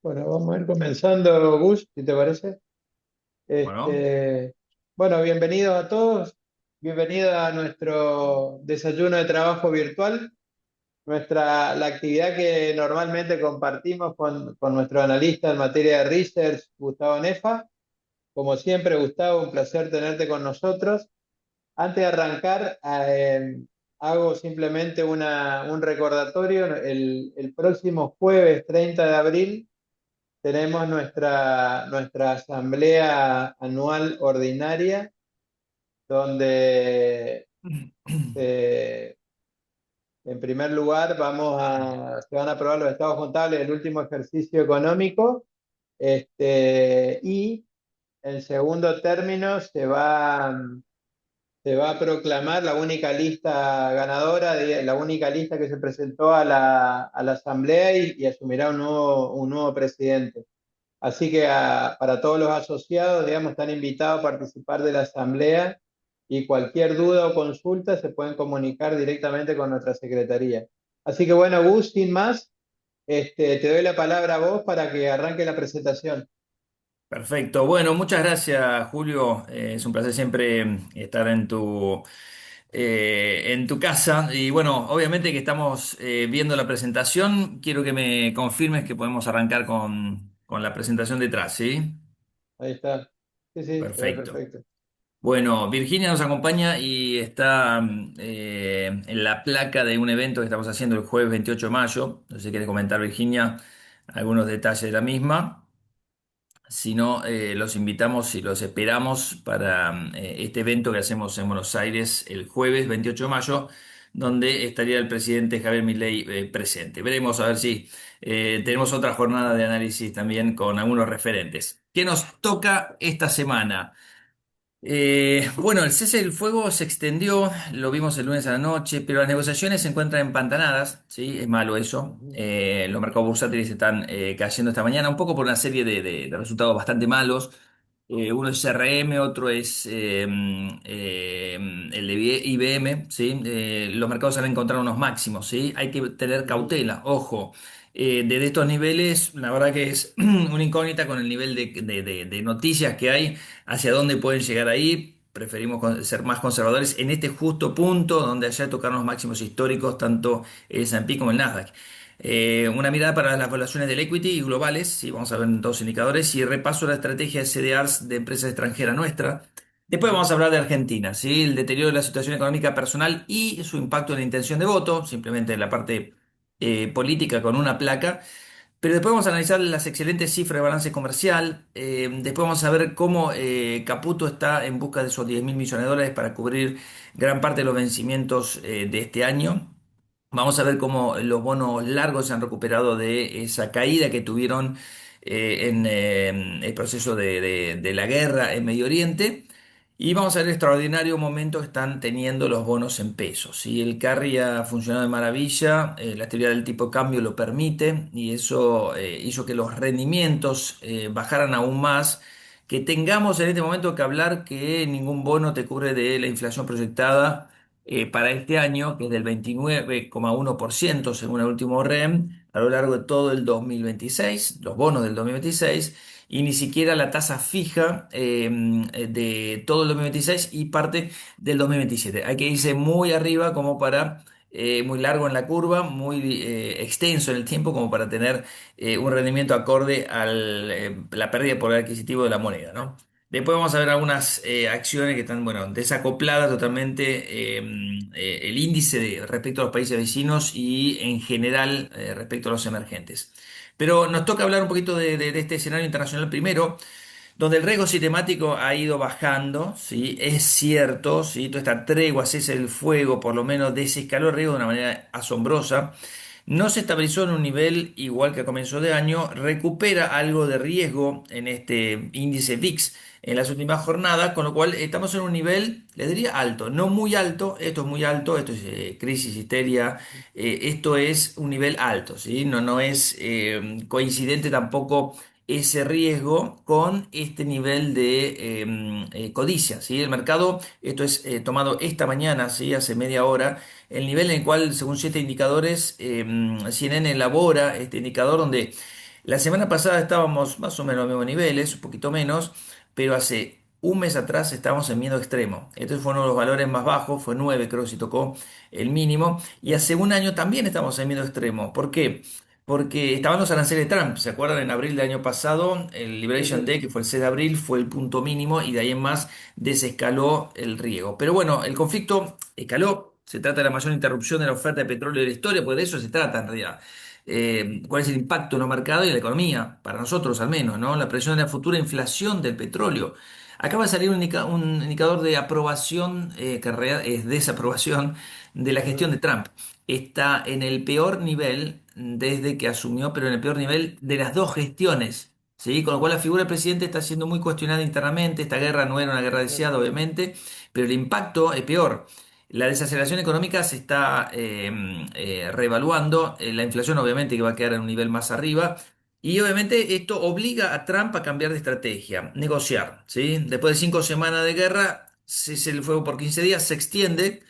Bueno, vamos a ir comenzando, Gus, si te parece. Bueno, Este, bueno, bienvenidos a todos. Bienvenidos a nuestro desayuno de trabajo virtual, la actividad que normalmente compartimos con nuestro analista en materia de research, Gustavo Nefa. Como siempre, Gustavo, un placer tenerte con nosotros. Antes de arrancar, hago simplemente un recordatorio. El próximo jueves 30 de abril tenemos nuestra asamblea anual ordinaria, donde eh, en primer lugar se van a aprobar los estados contables del último ejercicio económico, y en segundo término se va a proclamar la única lista ganadora, la única lista que se presentó a la asamblea y asumirá un nuevo presidente. Así que para todos los asociados, digamos, están invitados a participar de la asamblea y cualquier duda o consulta se pueden comunicar directamente con nuestra secretaría. Así que bueno, Gus, sin más, te doy la palabra a vos para que arranque la presentación. perfecto. Bueno, muchas gracias, Julio. Es un placer siempre estar en tu casa. Y bueno, obviamente que estamos viendo la presentación. Quiero que me confirmes que podemos arrancar con la presentación detrás, ¿sí? Ahí está. Sí, sí, se ve Perfecto. perfecto. Bueno, Virginia nos acompaña y está en la placa de un evento que estamos haciendo el jueves 28 de mayo. No sé si quieres comentar, Virginia, algunos detalles de la misma. Si no, los invitamos y los esperamos para este evento que hacemos en Buenos Aires el jueves 28 de mayo, donde estaría el presidente Javier Milei presente. Veremos a ver si tenemos otra jornada de análisis también con algunos referentes. ¿Qué nos toca esta semana? Bueno, el cese del fuego se extendió, lo vimos el lunes a la noche, pero las negociaciones se encuentran empantanadas, ¿sí? Es malo eso. Los mercados bursátiles están cayendo esta mañana, un poco por una serie de resultados bastante malos. Uno es CRM, otro es el de IBM, ¿sí? Los mercados han encontrado unos máximos, ¿sí? Hay que tener Ujú. cautela, ojo. Desde estos niveles, la verdad que es una incógnita con el nivel de noticias que hay hacia dónde pueden llegar ahí. Preferimos ser más conservadores en este justo punto donde haya de tocar los máximos históricos, tanto el S&P como el Nasdaq. Una mirada para las evaluaciones del equity y globales, sí, vamos a ver dos indicadores y repaso la estrategia de CDRs de empresas extranjeras nuestra. Después vamos a hablar de Argentina, ¿sí? El deterioro de la situación económica personal y su impacto en la intención de voto, simplemente en la parte política con una placa. Pero después vamos a analizar las excelentes cifras de balance comercial. Después vamos a ver cómo Caputo está en busca de esos 10.000 millones de dólares para cubrir gran parte de los vencimientos de este año. Vamos a ver cómo los bonos largos se han recuperado de esa caída que tuvieron en el proceso de la guerra en Medio Oriente. Y vamos a ver el extraordinario momento que están teniendo los bonos en pesos. Si el carry ha funcionado de maravilla, la actividad del tipo de cambio lo permite y eso hizo que los rendimientos bajaran aún más. Que tengamos en este momento que hablar que ningún bono te cubre de la inflación proyectada para este año, que es del 29,1% según el último REM, a lo largo de todo el 2026, los bonos del 2026, y ni siquiera la tasa fija de todo el 2026 y parte del 2027. Hay que irse muy arriba como para... muy largo en la curva, muy extenso en el tiempo como para tener un rendimiento acorde a la pérdida de poder adquisitivo de la moneda, ¿no? Después vamos a ver algunas acciones que están, bueno, desacopladas totalmente el índice respecto a los países vecinos y en general respecto a los emergentes. Pero nos toca hablar un poquito de este escenario internacional primero, donde el riesgo sistemático ha ido bajando, ¿sí? Es cierto, ¿sí? Toda esta tregua, cese el fuego, por lo menos desescaló el riesgo de una manera asombrosa. No se estabilizó en un nivel igual que a comienzo de año, recupera algo de riesgo en este índice VIX en las últimas jornadas, con lo cual estamos en un nivel, le diría alto, no muy alto, esto es muy alto, esto es crisis, histeria, esto es un nivel alto, ¿sí? No, no es coincidente tampoco ese riesgo con este nivel de codicia, ¿sí? El mercado, esto es tomado esta mañana, ¿sí? Hace media hora, el nivel en el cual, según 7 indicadores, CNN elabora este indicador donde La semana pasada estábamos más o menos a los mismos niveles, un poquito menos, pero hace un mes atrás estábamos en miedo extremo. Entonces fue uno de los valores más bajos, fue 9 creo que si tocó el mínimo. Y hace un año también estamos en miedo extremo. ¿Por qué? Porque estaban los aranceles de Trump. ¿Se acuerdan? En abril del año pasado, el Sí, Liberation sí. Day, que fue el 6 de abril, fue el punto mínimo y de ahí en más desescaló el riego. Pero bueno, el conflicto escaló. Se trata de la mayor interrupción de la oferta de petróleo de la historia, porque de eso se trata en realidad. Cuál es el impacto en los mercados y en la economía, para nosotros al menos, ¿no? La presión de la futura inflación del petróleo. Acaba de salir un indicador de aprobación, que en realidad es desaprobación, de la gestión Ujú, de Trump. Está en el peor nivel desde que asumió, pero en el peor nivel de las dos gestiones. ¿Sí? Con lo cual la figura del presidente está siendo muy cuestionada internamente. Esta guerra no era una guerra claro. deseada, obviamente, pero el impacto es peor. La desaceleración económica se está reevaluando, la inflación obviamente que va a quedar en un nivel más arriba y obviamente esto obliga a Trump a cambiar de estrategia, negociar, ¿sí? Después de 5 semanas de guerra, cese el fuego por 15 días, se extiende,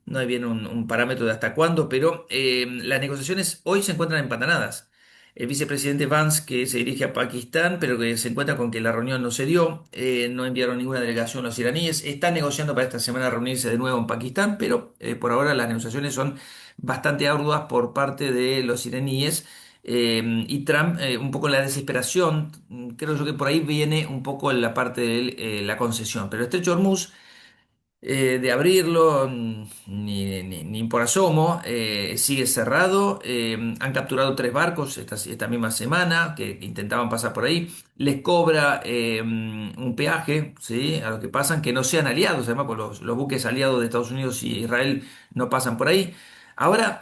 no hay bien un parámetro de hasta cuándo, pero las negociaciones hoy se encuentran empantanadas. El vicepresidente Vance, que se dirige a Pakistán, pero que se encuentra con que la reunión no se dio, no enviaron ninguna delegación los iraníes, están negociando para esta semana reunirse de nuevo en Pakistán, pero por ahora las negociaciones son bastante arduas por parte de los iraníes. Y Trump, un poco la desesperación, creo yo que por ahí viene un poco la parte de la concesión. Pero el Estrecho de Hormuz, de abrirlo, ni por asomo, sigue cerrado. Han capturado 3 barcos esta misma semana que intentaban pasar por ahí. Les cobra un peaje, ¿sí? A los que pasan, que no sean aliados, además, pues los buques aliados de Estados Unidos y Israel no pasan por ahí. Ahora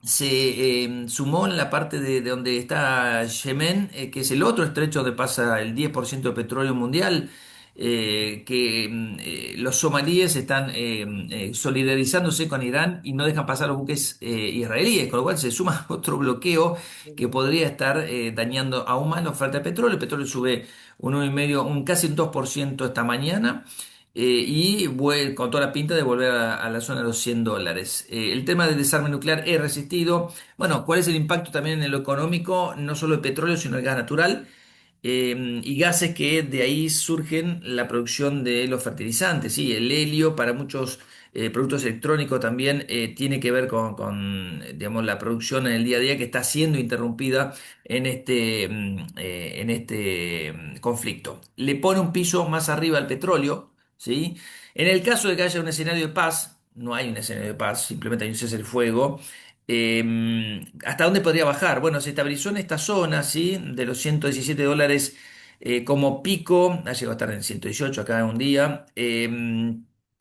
se sumó en la parte de donde está Yemen, que es el otro estrecho donde pasa el 10% del petróleo mundial, que los somalíes están solidarizándose con Irán y no dejan pasar los buques israelíes, con lo cual se suma otro bloqueo que Ujú. podría estar dañando aún más la oferta de petróleo. El petróleo sube un 1,5, casi un 2% esta mañana y con toda la pinta de volver a la zona de los $100. El tema del desarme nuclear es resistido. Bueno, ¿cuál es el impacto también en lo económico? No solo el petróleo, sino el gas natural y gases que de ahí surgen la producción de los fertilizantes. Sí, el helio para muchos productos electrónicos también tiene que ver digamos, la producción en el día a día que está siendo interrumpida en este conflicto. Le pone un piso más arriba al petróleo. ¿Sí? En el caso de que haya un escenario de paz, no hay un escenario de paz, simplemente hay un cese el fuego. ¿Hasta dónde podría bajar? Bueno, se estabilizó en esta zona, ¿sí? De los $117 como pico, ha llegado a estar en 118 acá en un día.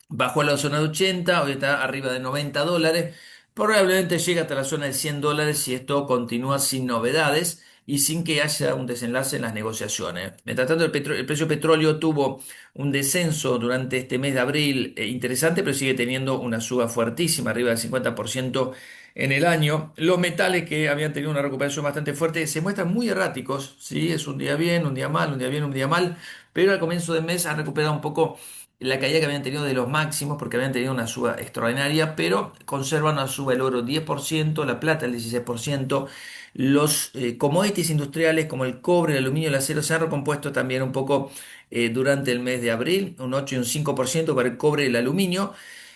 Bajó a la zona de 80, hoy está arriba de $90. Probablemente llegue hasta la zona de $100 si esto continúa sin novedades y sin que haya un desenlace en las negociaciones. Mientras tanto, el precio del petróleo tuvo un descenso durante este mes de abril interesante, pero sigue teniendo una suba fuertísima, arriba del 50% en el año. Los metales que habían tenido una recuperación bastante fuerte se muestran muy erráticos, ¿sí? Es un día bien, un día mal, un día bien, un día mal, pero al comienzo del mes han recuperado un poco la caída que habían tenido de los máximos, porque habían tenido una suba extraordinaria, pero conservan una suba el oro 10%, la plata el 16%. Los commodities industriales como el cobre, el aluminio y el acero se han recompuesto también un poco durante el mes de abril, un 8 y un 5% para el cobre y el aluminio.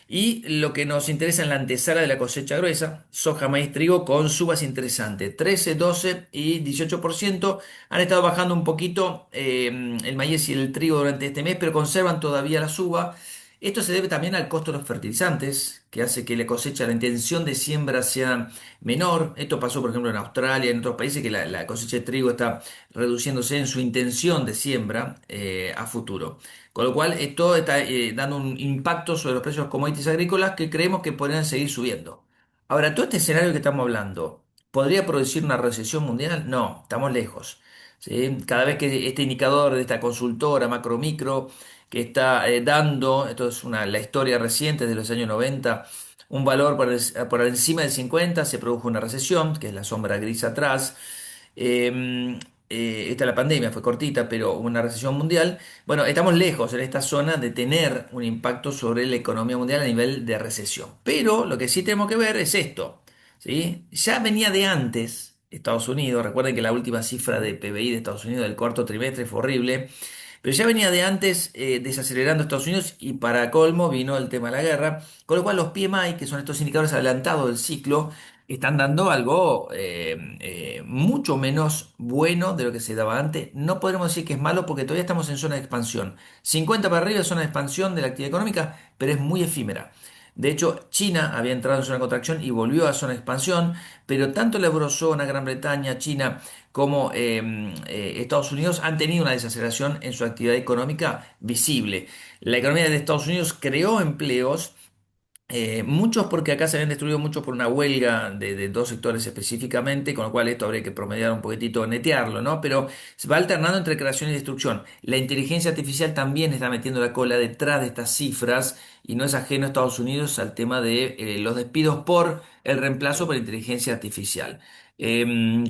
Y lo que nos interesa en la antesala de la cosecha gruesa, soja, maíz, trigo con subas interesantes, 13, 12 y 18%. Han estado bajando un poquito el maíz y el trigo durante este mes, pero conservan todavía la suba. Esto se debe también al costo de los fertilizantes, que hace que la cosecha, la intención de siembra sea menor. Esto pasó, por ejemplo, en Australia, en otros países, que la cosecha de trigo está reduciéndose en su intención de siembra a futuro. Con lo cual, esto está dando un impacto sobre los precios de los commodities agrícolas que creemos que podrían seguir subiendo. Ahora, todo este escenario que estamos hablando, ¿podría producir una recesión mundial? No, estamos lejos. ¿Sí? Cada vez que este indicador de esta consultora macro-micro que está dando, esto es la historia reciente de los años 90, un valor por encima del 50, se produjo una recesión, que es la sombra gris atrás. Eh, esta la pandemia fue cortita, pero hubo una recesión mundial. Bueno, estamos lejos en esta zona de tener un impacto sobre la economía mundial a nivel de recesión. Pero lo que sí tenemos que ver es esto, ¿sí? Ya venía de antes, Estados Unidos. Recuerden que la última cifra de PBI de Estados Unidos del cuarto trimestre fue horrible. Pero ya venía de antes desacelerando Estados Unidos y para colmo vino el tema de la guerra, con lo cual los PMI, que son estos indicadores adelantados del ciclo, están dando algo mucho menos bueno de lo que se daba antes. No podremos decir que es malo porque todavía estamos en zona de expansión. 50 para arriba es zona de expansión de la actividad económica, pero es muy efímera. De hecho, China había entrado en zona de contracción y volvió a zona de expansión, pero tanto la eurozona, Gran Bretaña, China como Estados Unidos han tenido una desaceleración en su actividad económica visible. La economía de Estados Unidos creó empleos, muchos porque acá se habían destruido muchos por una huelga de dos sectores específicamente, con lo cual esto habría que promediar un poquitito, netearlo, ¿no? Pero se va alternando entre creación y destrucción. La inteligencia artificial también está metiendo la cola detrás de estas cifras y no es ajeno a Estados Unidos al tema de los despidos por el reemplazo por inteligencia artificial.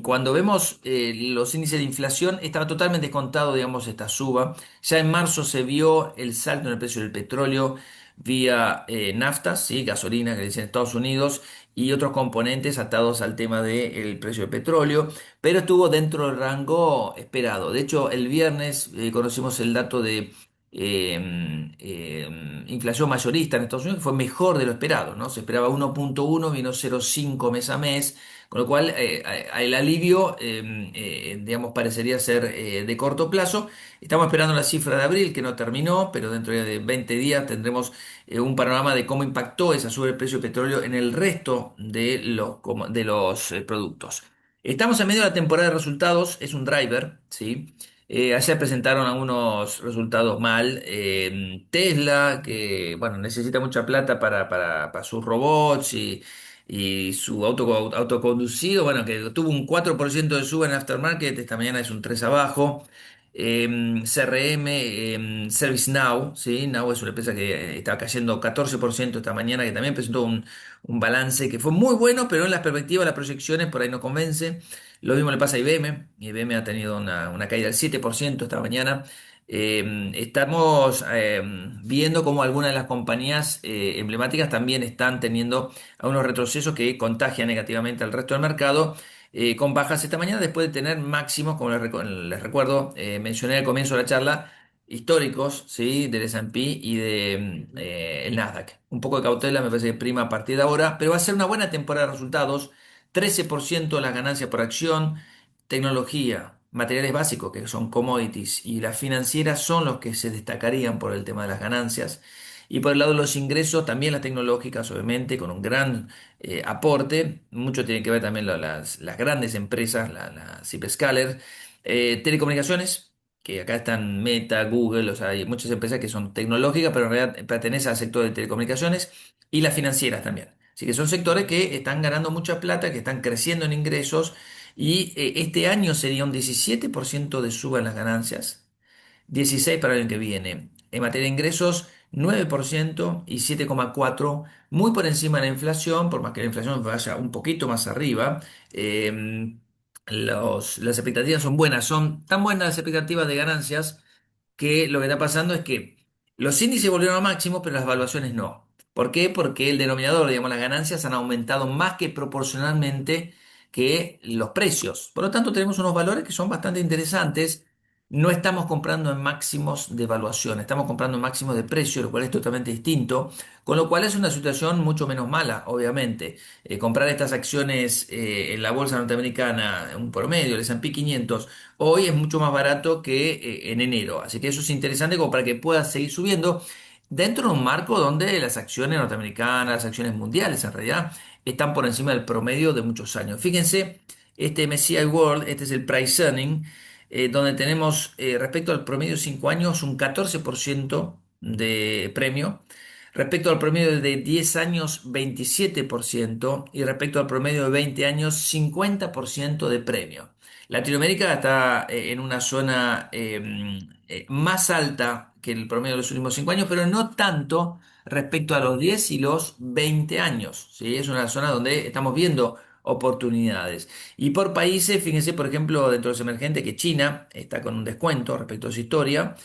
Cuando vemos los índices de inflación, estaba totalmente descontado, digamos, esta suba. Ya en marzo se vio el salto en el precio del petróleo vía naftas, ¿sí? Gasolina que le dicen Estados Unidos y otros componentes atados al tema del precio del petróleo, pero estuvo dentro del rango esperado. De hecho, el viernes conocimos el dato de inflación mayorista en Estados Unidos, que fue mejor de lo esperado, ¿no? Se esperaba 1,1, vino 0,5 mes a mes, con lo cual el alivio, digamos, parecería ser de corto plazo. Estamos esperando la cifra de abril, que no terminó, pero dentro de 20 días tendremos un panorama de cómo impactó esa sube el precio del petróleo en el resto de los productos. Estamos en medio de la temporada de resultados, es un driver, ¿sí? Ayer presentaron algunos resultados mal. Tesla, que bueno, necesita mucha plata para sus robots y su autoconducido, bueno, que tuvo un 4% de suba en aftermarket, esta mañana es un 3 abajo. CRM, ServiceNow, ¿sí? Now es una empresa que estaba cayendo 14% esta mañana, que también presentó un balance que fue muy bueno, pero en las perspectivas, las proyecciones por ahí no convence. Lo mismo le pasa a IBM. IBM ha tenido una caída del 7% esta mañana. Estamos viendo cómo algunas de las compañías emblemáticas también están teniendo algunos retrocesos que contagian negativamente al resto del mercado con bajas esta mañana después de tener máximos, como les recuerdo, mencioné al comienzo de la charla, históricos, ¿sí? Del S&P y de el Nasdaq. Un poco de cautela me parece que prima a partir de ahora, pero va a ser una buena temporada de resultados. 13% de las ganancias por acción, tecnología, materiales básicos que son commodities y las financieras son los que se destacarían por el tema de las ganancias. Y por el lado de los ingresos, también las tecnológicas, obviamente, con un gran aporte. Mucho tiene que ver también las grandes empresas, las hyperscalers, telecomunicaciones, que acá están Meta, Google, o sea, hay muchas empresas que son tecnológicas, pero en realidad pertenecen al sector de telecomunicaciones y las financieras también. Así que son sectores que están ganando mucha plata, que están creciendo en ingresos y este año sería un 17% de suba en las ganancias. 16 para el año que viene. En materia de ingresos, 9% y 7,4%, muy por encima de la inflación, por más que la inflación vaya un poquito más arriba. eh, las expectativas son buenas, son tan buenas las expectativas de ganancias que lo que está pasando es que los índices volvieron a máximo, pero las valuaciones no. ¿Por qué? Porque el denominador, digamos, las ganancias han aumentado más que proporcionalmente que los precios. Por lo tanto, tenemos unos valores que son bastante interesantes. No estamos comprando en máximos de evaluación, estamos comprando en máximos de precio, lo cual es totalmente distinto, con lo cual es una situación mucho menos mala, obviamente. Comprar estas acciones en la bolsa norteamericana, un promedio, el S&P 500, hoy es mucho más barato que en enero, así que eso es interesante como para que pueda seguir subiendo dentro de un marco donde las acciones norteamericanas, las acciones mundiales en realidad, están por encima del promedio de muchos años. Fíjense, este MSCI World, este es el price earning donde tenemos respecto al promedio de 5 años un 14% de premio, respecto al promedio de 10 años 27% y respecto al promedio de 20 años 50% de premio. Latinoamérica está en una zona más alta que el promedio de los últimos 5 años, pero no tanto respecto a los 10 y los 20 años, ¿sí? Es una zona donde estamos viendo oportunidades. Y por países, fíjense, por ejemplo, dentro de los emergentes, que China está con un descuento respecto a su historia.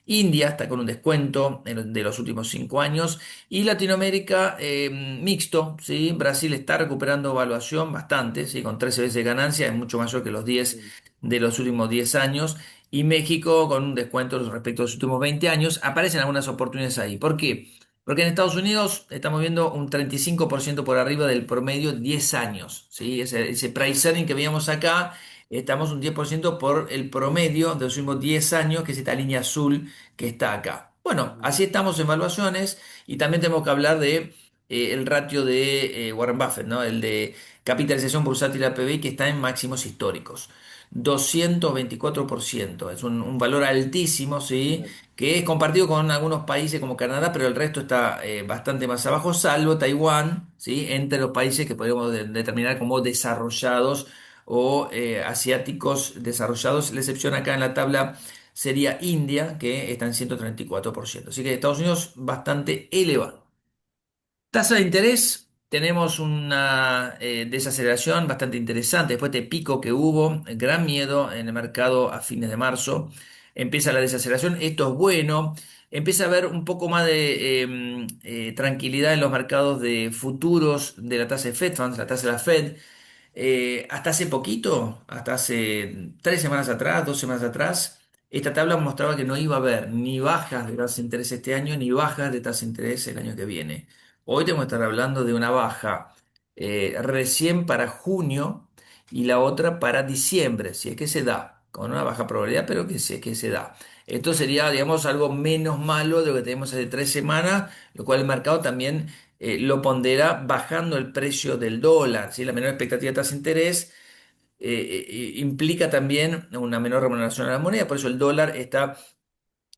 India está con un descuento de los últimos 5 años. Y Latinoamérica, mixto, ¿sí? Brasil está recuperando valuación bastante, ¿sí? Con 13 veces ganancia, es mucho mayor que los 10 sí, de los últimos 10 años. Y México con un descuento respecto a los últimos 20 años. Aparecen algunas oportunidades ahí. ¿Por qué? Porque en Estados Unidos estamos viendo un 35% por arriba del promedio 10 años, ¿sí? Ese price earning que veíamos acá, estamos un 10% por el promedio de los últimos 10 años, que es esta línea azul que está acá. Bueno, ujú, así estamos en evaluaciones y también tenemos que hablar de el ratio de Warren Buffett, ¿no? El de capitalización bursátil a PBI, que está en máximos históricos. 224%, es un valor altísimo, ¿sí? claro, Que es compartido con algunos países como Canadá, pero el resto está bastante más abajo, salvo Taiwán, ¿sí? Entre los países que podríamos determinar como desarrollados o asiáticos desarrollados. La excepción acá en la tabla sería India, que está en 134%. Así que Estados Unidos bastante elevado. Tasa de interés, tenemos una desaceleración bastante interesante. Después de pico que hubo, gran miedo en el mercado a fines de marzo, empieza la desaceleración. Esto es bueno. Empieza a haber un poco más de tranquilidad en los mercados de futuros de la tasa de Fed Funds, la tasa de la Fed. Hasta hace poquito, hasta hace 3 semanas atrás, 2 semanas atrás, esta tabla mostraba que no iba a haber ni bajas de tasa de interés este año, ni bajas de tasa de interés el año que viene. Hoy tenemos que estar hablando de una baja recién para junio y la otra para diciembre, si es que se da, con una baja probabilidad, pero que si es que se da. Esto sería, digamos, algo menos malo de lo que tenemos hace 3 semanas, lo cual el mercado también lo pondera bajando el precio del dólar, ¿sí? La menor expectativa de tasa de interés implica también una menor remuneración a la moneda, por eso el dólar está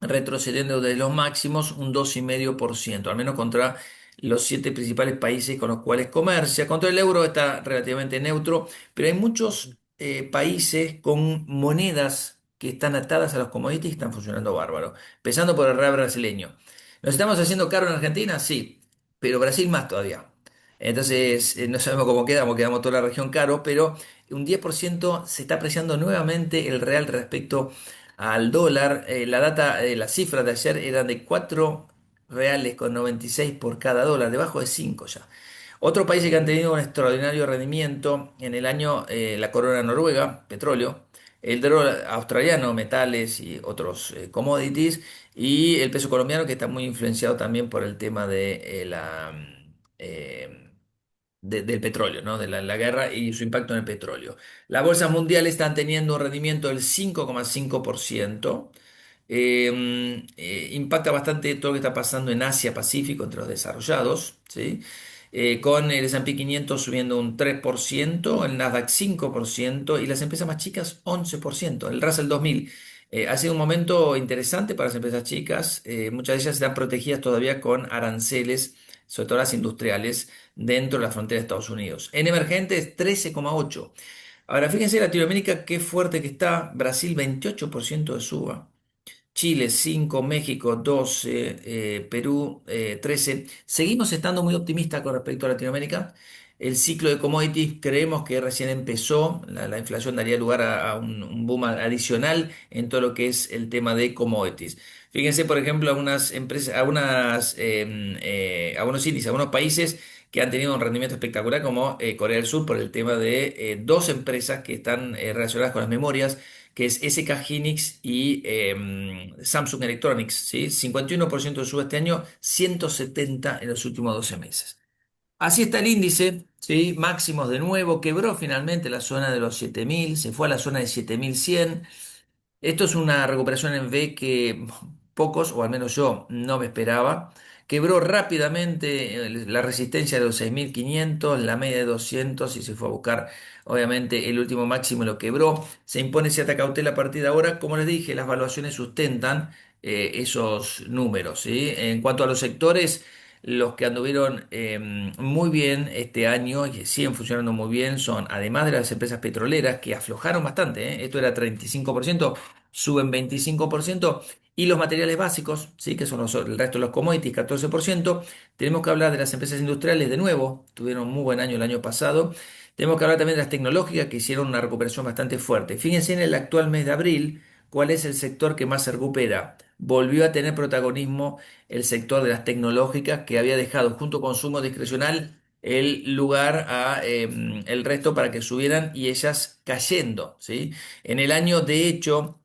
retrocediendo de los máximos un 2,5%, al menos contra los 7 principales países con los cuales comercia. Contra el euro está relativamente neutro, pero hay ujú, muchos países con monedas que están atadas a los commodities y están funcionando bárbaro, empezando por el real brasileño. ¿Nos estamos haciendo caro en Argentina? Sí, pero Brasil más todavía. ujú, Entonces, no sabemos cómo quedamos, quedamos toda la región caro, pero un 10% se está apreciando nuevamente el real respecto al dólar. La data, las cifras de ayer eran de 4 reales con 96 por cada dólar, debajo de 5 ya. Otros países que han ujú, tenido un extraordinario rendimiento en el año, la corona noruega, petróleo, el dólar australiano, metales y otros commodities, y el peso colombiano, que está muy influenciado también por el tema de eh, del petróleo, ¿no? De la guerra y su impacto en el petróleo. Las bolsas mundiales están teniendo un rendimiento del 5,5%. Impacta bastante todo lo que está pasando en Asia Pacífico entre los desarrollados, ¿sí? Con el S&P 500 subiendo un 3%, el Nasdaq 5% y las empresas más chicas 11%. El Russell 2000 ha sido un momento interesante para las empresas chicas. Muchas de ellas están protegidas todavía con aranceles, sobre todo las industriales, dentro de la frontera de Estados Unidos. En emergentes 13,8. Ahora, fíjense Latinoamérica qué fuerte que está. Brasil 28% de suba. Chile 5, México 12, Perú 13. Seguimos estando muy optimistas con respecto a Latinoamérica. El ciclo de commodities creemos que recién empezó. La inflación daría lugar a un boom adicional en todo lo que es el tema de commodities. Fíjense, por ejemplo, algunas empresas, algunos índices, algunos países que han tenido un rendimiento espectacular, como Corea del Sur, por el tema de dos empresas que están relacionadas con las memorias, que es SK Hynix y Samsung Electronics, ¿sí? 51% sube este año, 170 en los últimos 12 meses. Así está el índice, ¿sí? Máximos de nuevo, quebró finalmente la zona de los 7.000, se fue a la zona de 7.100. Esto es una recuperación en V que pocos, o al menos yo, no me esperaba. Quebró rápidamente la resistencia de los 6.500, la media de 200 y se fue a buscar, obviamente, el último máximo y lo quebró. Se impone cierta cautela a partir de ahora. Como les dije, las valuaciones sustentan esos números, ¿sí? En cuanto a los sectores, los que anduvieron muy bien este año y que siguen funcionando muy bien son, además de las empresas petroleras que aflojaron bastante, esto era 35%, suben 25%, y los materiales básicos, ¿sí? Que son el resto de los commodities, 14%. Tenemos que hablar de las empresas industriales de nuevo, tuvieron un muy buen año el año pasado. Tenemos que hablar también de las tecnológicas que hicieron una recuperación bastante fuerte. Fíjense en el actual mes de abril, cuál es el sector que más se recupera. volvió a tener protagonismo el sector de las tecnológicas que había dejado junto con consumo discrecional el lugar a el resto para que subieran y ellas cayendo, ¿sí? En el año, de hecho,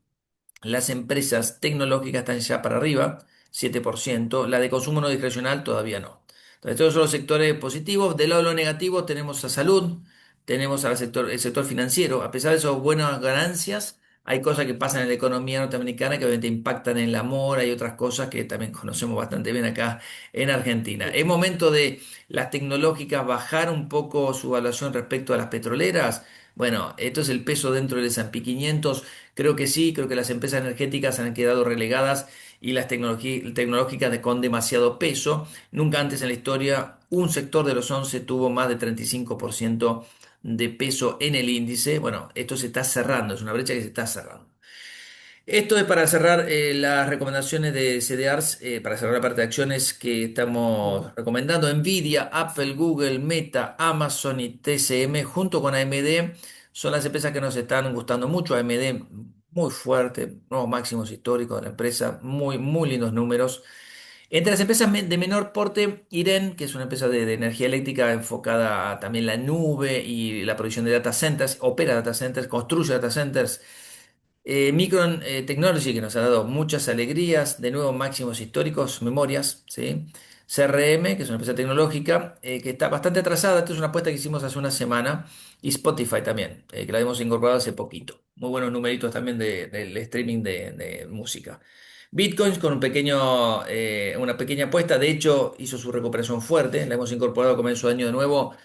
las empresas tecnológicas están ya para arriba, 7%. La de consumo no discrecional todavía no. Entonces, todos son los sectores positivos. Del lado de lo negativo tenemos a salud, tenemos al sector, el sector financiero. A pesar de esas buenas ganancias, hay cosas que pasan en la economía norteamericana que obviamente impactan en la mora y otras cosas que también conocemos bastante bien acá en Argentina. Es momento de las tecnológicas bajar un poco su evaluación respecto a las petroleras. Bueno, esto es el peso dentro del S&P 500. Creo que sí, creo que las empresas energéticas han quedado relegadas y las tecnológicas con demasiado peso. Nunca antes en la historia un sector de los 11 tuvo más de 35% de peso en el índice. Bueno, esto se está cerrando, es una brecha que se está cerrando. Esto es para cerrar las recomendaciones de CDRs, para cerrar la parte de acciones que estamos recomendando. Nvidia, Apple, Google, Meta, Amazon y TCM junto con AMD son las empresas que nos están gustando mucho. AMD muy fuerte, nuevos máximos históricos de la empresa, muy, muy lindos números. Entre las empresas de menor porte, IREN, que es una empresa de energía eléctrica enfocada a también la nube y la producción de data centers, opera data centers, construye data centers. Micron Technology, que nos ha dado muchas alegrías, de nuevo máximos históricos, memorias, ¿sí? CRM, que es una empresa tecnológica, que está bastante atrasada, esta es una apuesta que hicimos hace una semana, y Spotify también, que la hemos incorporado hace poquito. Muy buenos numeritos también del streaming de música. Bitcoins con una pequeña apuesta, de hecho hizo su recuperación fuerte, la hemos incorporado a comienzo de año de nuevo.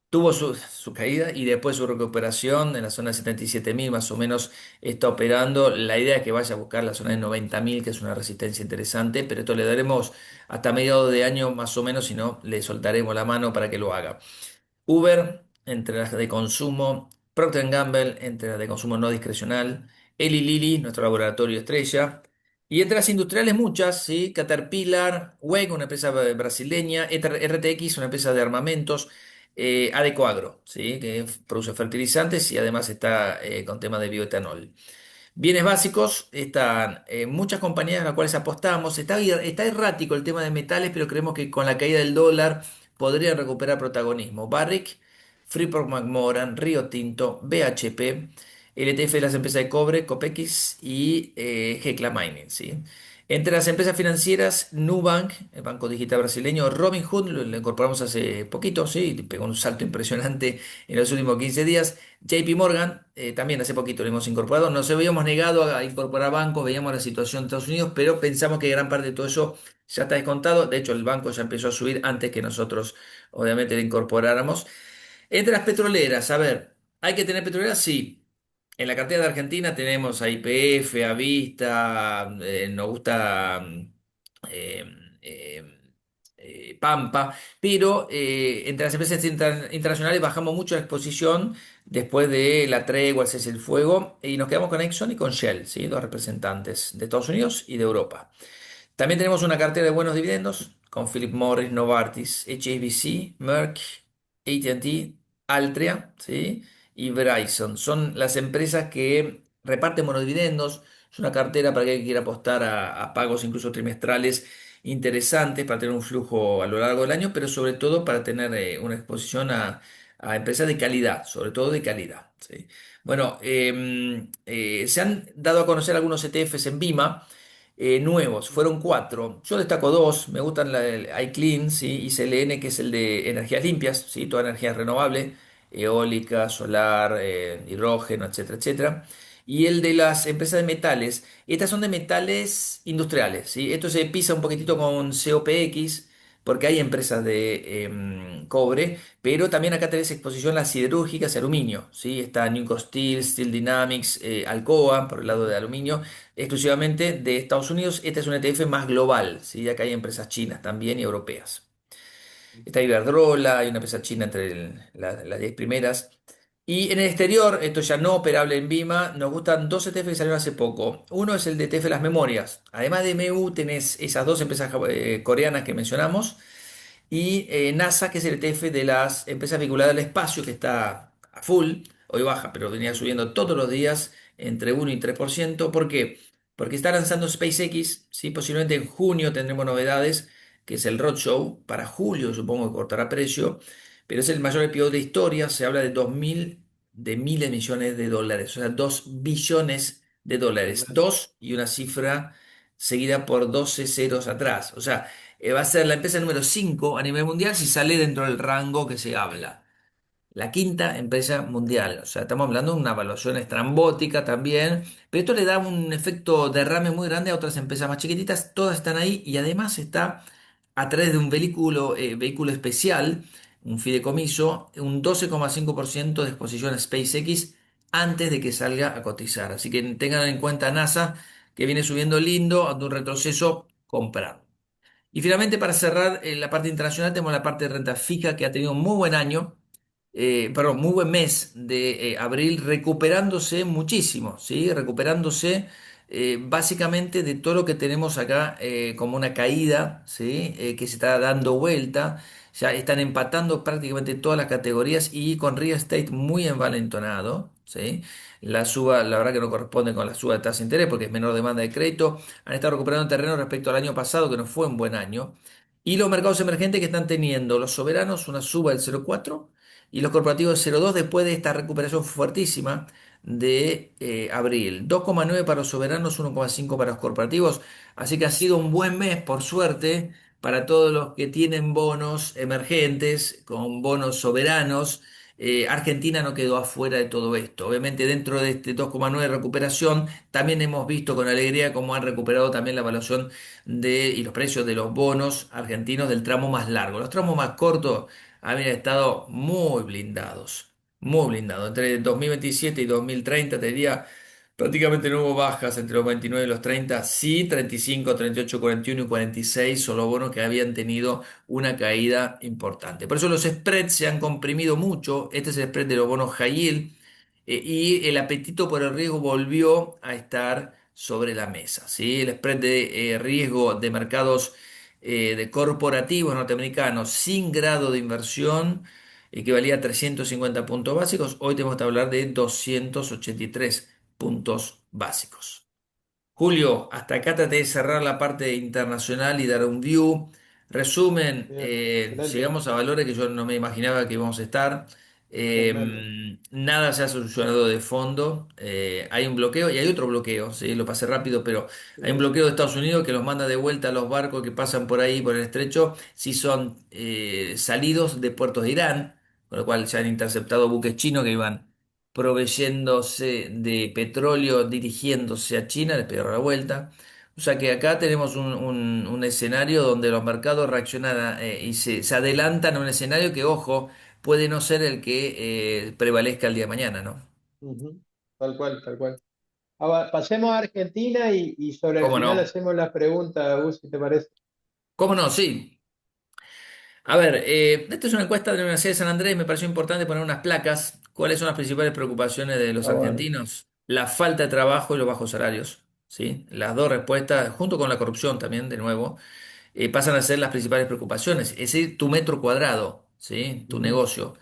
Tuvo su caída y después su recuperación en la zona de 77.000 más o menos está operando. La idea es que vaya a buscar la zona de 90.000, que es una resistencia interesante, pero esto le daremos hasta mediados de año más o menos, si no, le soltaremos la mano para que lo haga. Uber, entre las de consumo, Procter Gamble, entre las de consumo no discrecional, Eli Lilly, nuestro laboratorio estrella, y entre las industriales muchas, ¿sí? Caterpillar, WEG, una empresa brasileña, RTX, una empresa de armamentos, Adecoagro, ¿sí? Que produce fertilizantes y además está con temas de bioetanol. Bienes básicos, están muchas compañías a las cuales apostamos. Está errático el tema de metales, pero creemos que con la caída del dólar podrían recuperar protagonismo. Barrick, Freeport McMoran, Río Tinto, BHP, LTF de las empresas de cobre, Copexis y Hecla Mining, ¿sí? Entre las empresas financieras, Nubank, el banco digital brasileño, Robinhood, lo incorporamos hace poquito, sí, pegó un salto impresionante en los últimos 15 días. JP Morgan, también hace poquito lo hemos incorporado. Nos habíamos negado a incorporar bancos, veíamos la situación de Estados Unidos, pero pensamos que gran parte de todo eso ya está descontado. De hecho, el banco ya empezó a subir antes que nosotros, obviamente, lo incorporáramos. Entre las petroleras, a ver, ¿hay que tener petroleras? Sí. En la cartera de Argentina tenemos a YPF, a Vista, nos gusta eh, eh, Pampa, pero entre las empresas internacionales bajamos mucho la exposición después de la tregua, el cese el fuego, y nos quedamos con Exxon y con Shell, ¿sí? Dos representantes de Estados Unidos y de Europa. También tenemos una cartera de buenos dividendos con Philip Morris, Novartis, HSBC, Merck, AT&T, Altria, ¿sí? Y Verizon. Son las empresas que reparten buenos dividendos. Es una cartera para aquel que quiera apostar a pagos incluso trimestrales interesantes para tener un flujo a lo largo del año, pero sobre todo para tener una exposición a empresas de calidad, sobre todo de calidad, ¿sí? Bueno, se han dado a conocer algunos ETFs en Bima nuevos, fueron cuatro. Yo destaco dos, me gustan el iClean, ¿sí? Y CLN, que es el de energías limpias, ¿sí? Toda energía renovable, eólica, solar, hidrógeno, etcétera, etcétera. Y el de las empresas de metales, estas son de metales industriales, ¿sí? Esto se pisa un poquitito con COPX, porque hay empresas de cobre, pero también acá tenés exposición a las siderúrgicas y aluminio, ¿sí? Está Nucor Steel, Steel Dynamics, Alcoa, por el lado de aluminio, exclusivamente de Estados Unidos. Este es un ETF más global, ¿sí? Acá hay empresas chinas también y europeas. Está Iberdrola, hay una empresa china entre las 10 primeras. Y en el exterior, esto ya no operable en Bima, nos gustan dos ETF que salieron hace poco. Uno es el de ETF de las memorias. Además de MU, tenés esas dos empresas coreanas que mencionamos. Y NASA, que es el ETF de las empresas vinculadas al espacio, que está a full, hoy baja, pero venía subiendo todos los días entre 1 y 3%. ¿Por qué? porque está lanzando SpaceX, ¿sí? Posiblemente en junio tendremos novedades, que es el Roadshow. Para julio supongo que cortará precio, pero es el mayor IPO de historia. Se habla de 2.000, de miles de millones de dólares, o sea, 2 billones de dólares. Tremendo. Dos y una cifra seguida por 12 ceros atrás. O sea, va a ser la empresa número 5 a nivel mundial si sale dentro del rango que se habla. La quinta empresa mundial. O sea, estamos hablando de una evaluación estrambótica también, pero esto le da un efecto derrame muy grande a otras empresas más chiquititas. Todas están ahí y además está a través de un vehículo especial, un fideicomiso, un 12,5% de exposición a SpaceX antes de que salga a cotizar. Así que tengan en cuenta NASA, que viene subiendo lindo, ante un retroceso, comprar. Y finalmente, para cerrar la parte internacional, tenemos la parte de renta fija que ha tenido un muy buen año, perdón, muy buen mes de abril, recuperándose muchísimo, ¿sí? Recuperándose básicamente de todo lo que tenemos acá como una caída, ¿sí? Que se está dando vuelta. Ya están empatando prácticamente todas las categorías y con real estate muy envalentonado, ¿sí? La suba, la verdad que no corresponde con la suba de tasa de interés porque es menor demanda de crédito. Han estado recuperando terreno respecto al año pasado, que no fue un buen año. Y los mercados emergentes que están teniendo los soberanos una suba del 0,4 y los corporativos 0,2 después de esta recuperación fuertísima de abril. 2,9 para los soberanos, 1,5 para los corporativos. Así que ha sido un buen mes, por suerte, para todos los que tienen bonos emergentes, con bonos soberanos. Argentina no quedó afuera de todo esto. Obviamente dentro de este 2,9 de recuperación, también hemos visto con alegría cómo han recuperado también la evaluación y los precios de los bonos argentinos del tramo más largo. Los tramos más cortos habían estado muy blindados, muy blindados. Entre 2027 y 2030, te diría, prácticamente no hubo bajas entre los 29 y los 30. Sí, 35, 38, 41 y 46 son los bonos que habían tenido una caída importante. Por eso los spreads se han comprimido mucho. Este es el spread de los bonos high yield. Y el apetito por el riesgo volvió a estar sobre la mesa, ¿sí? El spread de riesgo de mercados de corporativos norteamericanos sin grado de inversión que valía 350 puntos básicos, hoy tenemos que hablar de 283 puntos básicos. Julio, hasta acá traté de cerrar la parte internacional y dar un view. Resumen, Bien, excelente, llegamos a valores que yo no me imaginaba que íbamos a estar. tremendo. Nada se ha solucionado de fondo. Hay un bloqueo y hay otro bloqueo, ¿sí? Lo pasé rápido, pero hay un Sí. bloqueo de Estados Unidos que los manda de vuelta a los barcos que pasan por ahí, por el estrecho, si son salidos de puertos de Irán, con lo cual se han interceptado buques chinos que iban proveyéndose de petróleo, dirigiéndose a China, les pegaron la vuelta. O sea que acá tenemos un escenario donde los mercados reaccionan y se adelantan a un escenario que, ojo, puede no ser el que prevalezca el día de mañana, ¿no? Ujú. Tal cual, tal cual. Ahora, pasemos a Argentina y sobre el ¿Cómo final no? hacemos la pregunta, Gus, si te parece. ¿Cómo no? Sí. A ver, esta es una encuesta de la Universidad de San Andrés y me pareció importante poner unas placas. ¿Cuáles son las principales preocupaciones de los Ah, bueno. argentinos? La falta de trabajo y los bajos salarios, ¿sí? Las dos respuestas, junto con la corrupción también, de nuevo, pasan a ser las principales preocupaciones. Es decir, tu metro cuadrado, ¿sí? Tu Ujú, negocio.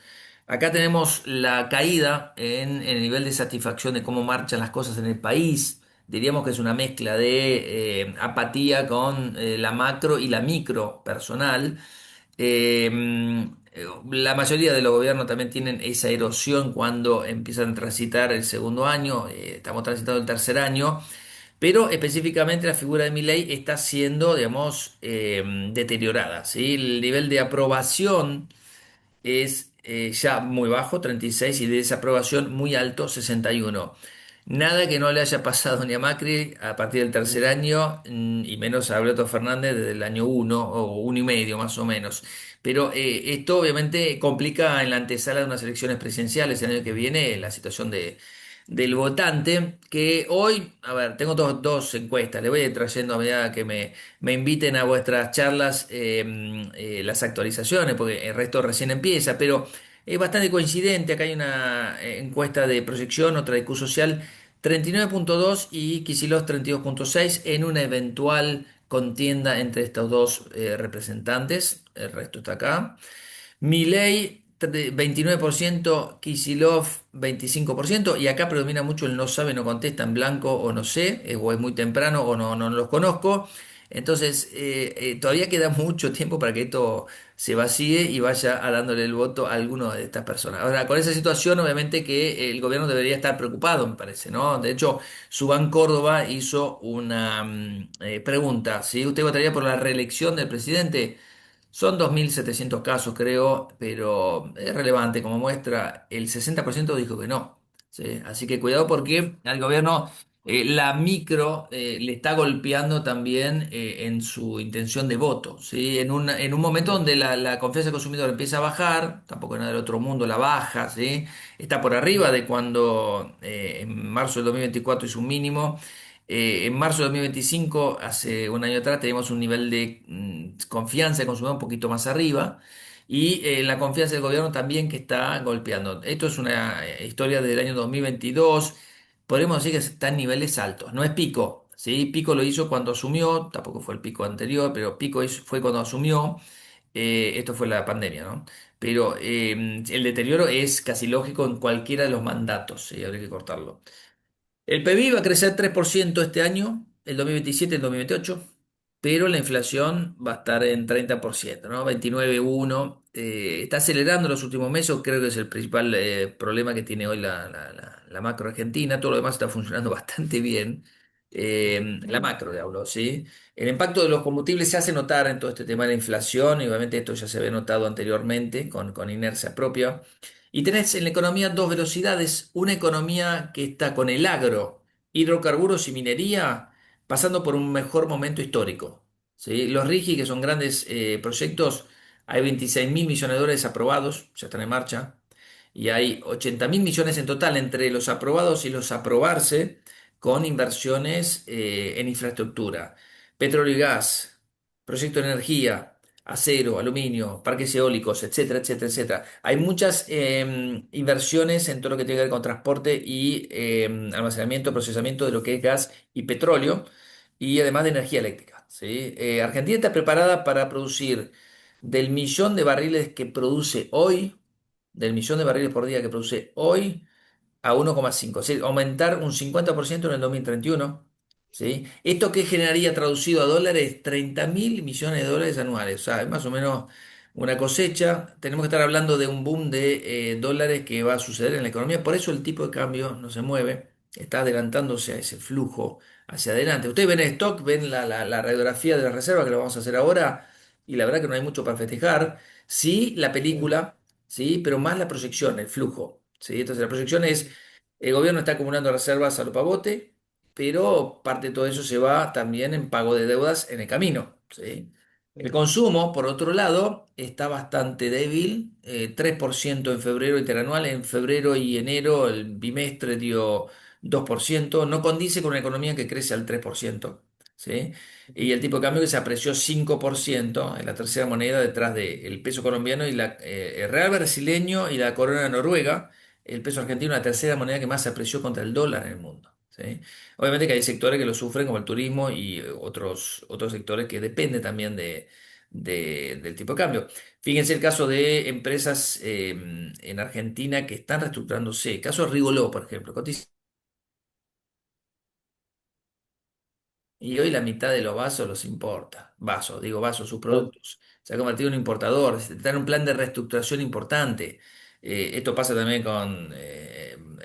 Acá tenemos la caída en el nivel de satisfacción de cómo marchan las cosas en el país. Diríamos que es una mezcla de apatía con la macro y la micro personal. La mayoría de los gobiernos también tienen esa erosión cuando empiezan a transitar el segundo año, estamos transitando el tercer año, pero específicamente la figura de Milei está siendo, digamos, deteriorada, ¿sí? El nivel de aprobación es ya muy bajo, 36, y de desaprobación muy alto, 61. Nada que no le haya pasado ni a Macri a partir del tercer ujú. año, y menos a Alberto Fernández desde el año uno o uno y medio más o menos. Pero esto obviamente complica en la antesala de unas elecciones presidenciales el año que viene la situación del votante, que hoy, a ver, tengo dos encuestas, le voy a ir trayendo a medida que me inviten a vuestras charlas las actualizaciones, porque el resto recién empieza, pero es bastante coincidente. Acá hay una encuesta de proyección, otra de Q social, 39,2 y Kicillof 32,6 en una eventual contienda entre estos dos representantes. El resto está acá. Milei 29%, Kicillof 25%, y acá predomina mucho el no sabe, no contesta en blanco o no sé, o es muy temprano o no los conozco. Entonces, todavía queda mucho tiempo para que esto se vacíe y vaya a dándole el voto a alguno de estas personas. Ahora, con esa situación, obviamente que el gobierno debería estar preocupado, me parece, ¿no? De hecho, Subán Córdoba hizo una pregunta, ¿sí? ¿Usted votaría por la reelección del presidente? Son 2.700 casos, creo, pero es relevante como muestra. El 60% dijo que no. ¿Sí? Así que cuidado porque al gobierno la micro le está golpeando también en su intención de voto. ¿Sí? En un momento donde la confianza del consumidor empieza a bajar, tampoco es nada del otro mundo, la baja, ¿sí? Está por arriba de cuando en marzo del 2024 hizo un mínimo. En marzo de 2025, hace un año atrás, teníamos un nivel de confianza del consumidor un poquito más arriba y la confianza del gobierno también que está golpeando. Esto es una historia del año 2022. Podemos decir que está en niveles altos. No es pico, ¿sí? Pico lo hizo cuando asumió, tampoco fue el pico anterior, pero pico fue cuando asumió. Esto fue la pandemia, ¿no? Pero el deterioro es casi lógico en cualquiera de los mandatos, ¿sí? Habría que cortarlo. El PBI va a crecer 3% este año, el 2027 y el 2028, pero la inflación va a estar en 30%, ¿no? 29,1. Está acelerando en los últimos meses, creo que es el principal problema que tiene hoy la macro argentina. Todo lo demás está funcionando bastante bien. La macro, le hablo, ¿sí? El impacto de los combustibles se hace notar en todo este tema de la inflación, y obviamente esto ya se había notado anteriormente con inercia propia. Y tenés en la economía dos velocidades, una economía que está con el agro, hidrocarburos y minería, pasando por un mejor momento histórico. ¿Sí? Los RIGI, que son grandes proyectos, hay 26.000 millones de dólares aprobados, ya están en marcha, y hay 80.000 millones en total entre los aprobados y los aprobarse con inversiones en infraestructura, petróleo y gas, proyecto de energía, acero, aluminio, parques eólicos, etcétera, etcétera, etcétera. Hay muchas inversiones en todo lo que tiene que ver con transporte y almacenamiento, procesamiento de lo que es gas y petróleo, y además de energía eléctrica. ¿Sí? Argentina está preparada para producir del millón de barriles que produce hoy, del millón de barriles por día que produce hoy, a 1,5, es decir, aumentar un 50% en el 2031. ¿Sí? ¿Esto qué generaría traducido a dólares? 30.000 millones de dólares anuales. O sea, es más o menos una cosecha. Tenemos que estar hablando de un boom de dólares que va a suceder en la economía. Por eso el tipo de cambio no se mueve. Está adelantándose a ese flujo hacia adelante. Ustedes ven el stock, ven la radiografía de la reserva que lo vamos a hacer ahora. Y la verdad que no hay mucho para festejar. Sí, la película, sí, pero más la proyección, el flujo. ¿Sí? Entonces la proyección es el gobierno está acumulando reservas a lo pavote, pero parte de todo eso se va también en pago de deudas en el camino. ¿Sí? El consumo, por otro lado, está bastante débil, 3% en febrero interanual, en febrero y enero el bimestre dio 2%, no condice con una economía que crece al 3%. ¿Sí? Y el tipo de cambio que se apreció 5% en la tercera moneda detrás del peso colombiano y el real brasileño y la corona noruega. El peso argentino, la tercera moneda que más se apreció contra el dólar en el mundo. ¿Sí? Obviamente que hay sectores que lo sufren, como el turismo y otros sectores que dependen también del tipo de cambio. Fíjense el caso de empresas en Argentina que están reestructurándose. Caso Rigoló, por ejemplo. Y hoy la mitad de los vasos los importa. Vasos, digo vasos, sus productos. Se ha convertido en un importador. Está en un plan de reestructuración importante. Esto pasa también con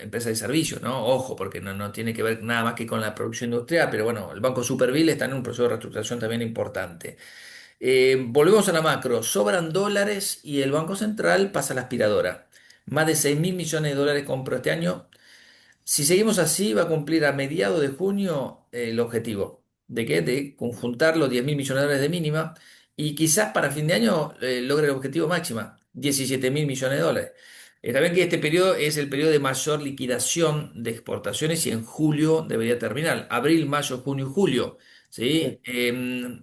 empresas de servicios, ¿no? Ojo, porque no tiene que ver nada más que con la producción industrial, pero bueno, el Banco Superville está en un proceso de reestructuración también importante. Volvemos a la macro. Sobran dólares y el Banco Central pasa a la aspiradora. Más de 6.000 millones de dólares compró este año. Si seguimos así, va a cumplir a mediados de junio el objetivo. ¿De qué? De conjuntar los 10.000 millones de dólares de mínima y quizás para fin de año logre el objetivo máxima, 17.000 millones de dólares. Está bien que este periodo es el periodo de mayor liquidación de exportaciones y en julio debería terminar. Abril, mayo, junio y julio. ¿Sí?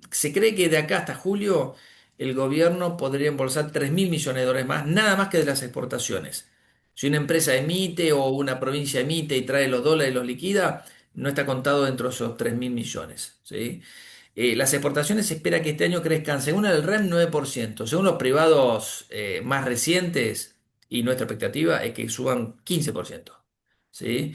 Se cree que de acá hasta julio el gobierno podría embolsar 3.000 millones de dólares más, nada más que de las exportaciones. Si una empresa emite o una provincia emite y trae los dólares y los liquida, no está contado dentro de esos 3.000 millones. ¿Sí? Las exportaciones se espera que este año crezcan, según el REM, 9%. Según los privados más recientes, y nuestra expectativa es que suban 15%. ¿Sí?